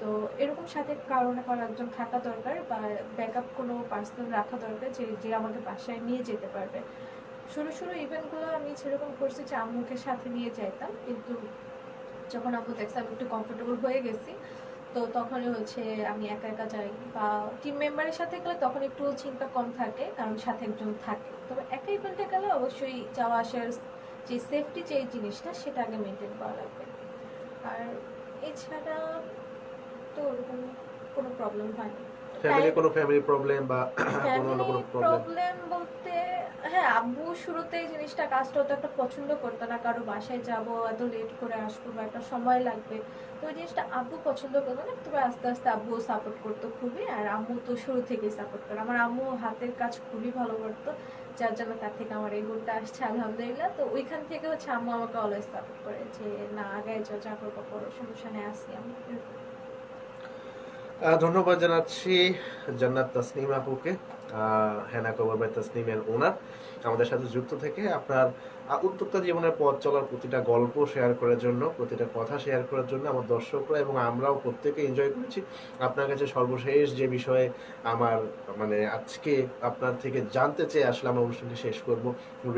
তো এরকম সাথে কারো না কারো একজন থাকা দরকার বা ব্যাকআপ কোনো পার্সন রাখা দরকার যে যে আমাকে বাসায় নিয়ে যেতে পারবে। শুরু শুরু ইভেন্টগুলো আমি সেরকম করছি যে আম্মুকে সাথে নিয়ে যাইতাম, কিন্তু যখন আম্মু দেখছে আমি একটু কমফোর্টেবল হয়ে গেছি, তো তখনই হচ্ছে আমি একা একা যাই। বা টিম মেম্বারের সাথে গেলে তখন একটু চিন্তা কম থাকে কারণ সাথে একজন থাকে। তবে একা ইভেন্টে গেলে অবশ্যই যাওয়া আসার যে সেফটি যে জিনিসটা সেটা আগে মেনটেন করা লাগবে। আর এছাড়া তো ওরকম কোনো প্রবলেম হয়নি। ফ্যামিলি প্রবলেম বা কোনো না কোনো প্রবলেম? প্রবলেম বলতে হ্যাঁ, আব্বু শুরুতে এই জিনিসটা কাজটা তো একটা পছন্দ করতো না, কারো বাসায় যাব এত লেট করে আসবো বা একটা সময় লাগবে, তো ওই জিনিসটা আব্বু পছন্দ করতো না। তবে আস্তে আস্তে আব্বু সাপোর্ট করতো খুবই, আর আম্মু তো শুরু থেকেই সাপোর্ট করে। আমার আম্মু হাতের কাজ খুবই ভালো করতো, যার জন্য তার থেকে আমার এই গুণটা আসছে আলহামদুলিল্লাহ। তো ওইখান থেকে হচ্ছে আম্মু আমাকে অলওয়েজ সাপোর্ট করে যে না আগায় যাও, যা করবো করো, সমস্যা নেই, আসি আমি। ধন্যবাদ জানাচ্ছি জান্নাত তাসনিম আপুকে, হেনা কভার বাই তাসনিমের ওনার, আমাদের সাথে যুক্ত থেকে আপনার উদ্যোক্তা জীবনের পথ চলার প্রতিটা গল্প শেয়ার করার জন্য, প্রতিটা কথা শেয়ার করার জন্য। আমার দর্শকরা এবং আমরাও প্রত্যেকে এনজয় করেছি। আপনার কাছে সর্বশেষ যে বিষয়ে আমার মানে আজকে আপনার থেকে জানতে চেয়ে আসলে আমরা অনুষ্ঠানটি শেষ করব,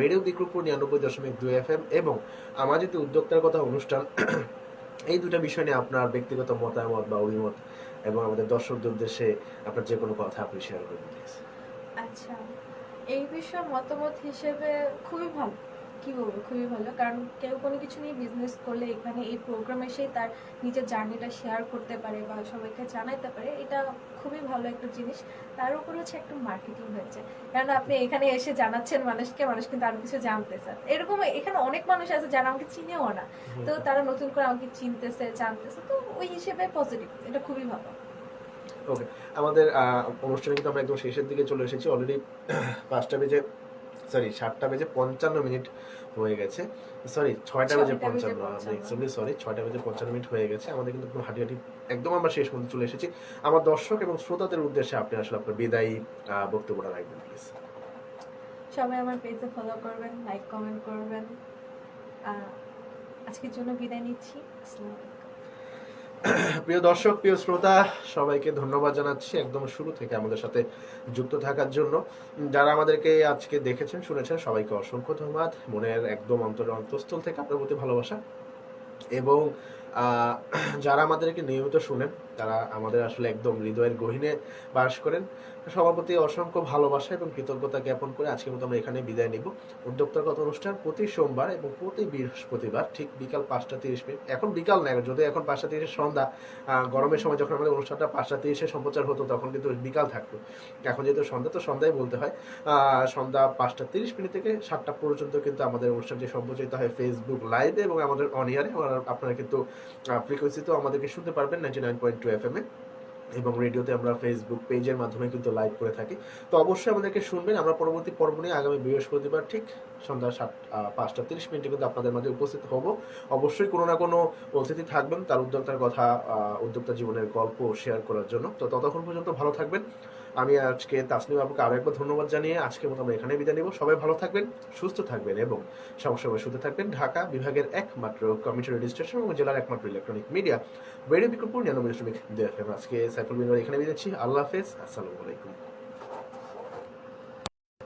রেডিও বিক্রমপুর 99.2 FM এবং আমার যদি উদ্যোক্তার কথা অনুষ্ঠান, এই দুটা বিষয় নিয়ে আপনার ব্যক্তিগত মতামত বা অভিমত এবং আমাদের দর্শকদের উদ্দেশ্যে আপনার যে কোনো কথা আপনি শেয়ার করবেন প্লিজ। আচ্ছা, এই বিষয়ে মতামত হিসেবে খুবই ভালো, কি বলবো, খুবই ভালো। কারণ কেউ কোনো কিছু নিয়ে বিজনেস করলে এখানে এই প্রোগ্রাম এসে তার নিজের জার্নিটা শেয়ার করতে পারে বা সবাইকে জানাতে পারে, এটা খুবই ভালো একটা জিনিস। তার উপর হচ্ছে একটা মার্কেটিং হয়েছে, কারণ আপনি এখানে এসে জানাচ্ছেন মানুষকে, মানুষ কিন্তু আরো কিছু জানতেছে। এরকম এখানে অনেক মানুষ আছে যারা আমাকে চিনেও না, তো তারা নতুন করে আমাকে চিনতেছে, জানতেছে, তো ওই হিসেবে পজিটিভ, এটা খুবই ভালো। ওকে, আমাদের অনুষ্ঠানে কিন্তু আমরা একদম শেষের দিকে চলে এসেছি অলরেডি। 7:55 হয়ে গেছে, সরি 6:55, সরি 6:55 হয়ে গেছে। আমাদের কিন্তু একদম হাঁটি একদম আমরা শেষ পর্যন্ত চলে এসেছি। আমার দর্শক এবং শ্রোতাদের উদ্দেশ্যে আপনি আসলে আপনার বিদায়ী বক্তব্যটা রাখবেন প্লিজ। সবাই আমার পেজে ফলো করবেন, লাইক কমেন্ট করবেন। আজকের জন্য বিদায় নিচ্ছি। আসসালামু আলাইকুম। প্রিয় দর্শক, প্রিয় শ্রোতা, সবাইকে ধন্যবাদ জানাচ্ছি একদম শুরু থেকে আমাদের সাথে যুক্ত থাকার জন্য। যারা আমাদেরকে আজকে দেখেছেন, শুনেছেন, সবাইকে অসংখ্য ধন্যবাদ। মনের একদম অন্তঃস্থল থেকে আপনার প্রতি ভালোবাসা। এবং যারা আমাদেরকে নিয়মিত শুনেন, তারা আমাদের আসলে একদম হৃদয়ের গহীনে বাস করেন, সবার প্রতি অসংখ্য ভালোবাসা এবং কৃতজ্ঞতা জ্ঞাপন করে আজকের মতো আমরা এখানে বিদায় নিব। উদ্যোক্তার কথা অনুষ্ঠান প্রতি সোমবার এবং প্রতি বৃহস্পতিবার ঠিক বিকাল 5:30। এখন বিকাল না, যদি এখন 5:30 সন্ধ্যা। গরমের সময় যখন আমাদের অনুষ্ঠানটা 5:30 সম্প্রচার হতো তখন কিন্তু বিকাল থাকতো। এখন যেহেতু সন্ধ্যা, তো সন্ধ্যায় বলতে হয়। সন্ধ্যা 5:30 থেকে 7টা পর্যন্ত কিন্তু আমাদের অনুষ্ঠানটি সম্প্রচারিত হয় ফেসবুক লাইভে এবং আমাদের অন ইয়ারে। আপনারা কিন্তু ফ্রিকোয়েন্সিতেও আমাদেরকে শুনতে পারবেন 99.2 FM এ, এবং রেডিওতে আমরা ফেসবুক পেজের মাধ্যমে কিন্তু লাইভ করে থাকি। তো অবশ্যই আমাদেরকে শুনবেন। আমরা পরবর্তী পর্ব নিয়ে আগামী বৃহস্পতিবার ঠিক সন্ধ্যা 5:30 কিন্তু আপনাদের মাঝে উপস্থিত হব। অবশ্যই কোনো না কোনো অতিথি থাকবেন, তার উদ্যোক্তার কথা, উদ্যোক্তা জীবনের গল্প শেয়ার করার জন্য। তো ততক্ষণ পর্যন্ত ভালো থাকবেন। আমি আজকে তাসনিম আপুকে আরো একবার ধন্যবাদ জানিয়ে আজকের মতো আমরা এখানে বিদায় নিব। সবাই ভালো থাকবেন, সুস্থ থাকবেন এবং সবসময় শুনতে থাকবেন ঢাকা বিভাগের একমাত্র কমিউনিটি রেডিও স্টেশন এবং জেলার একমাত্র electronic media radio Bikrampur 99.2 FM। আজকে সাইফুল বিন এখানে বিদায় নিচ্ছি। আল্লাহ হাফেজ, আসসালামু আলাইকুম।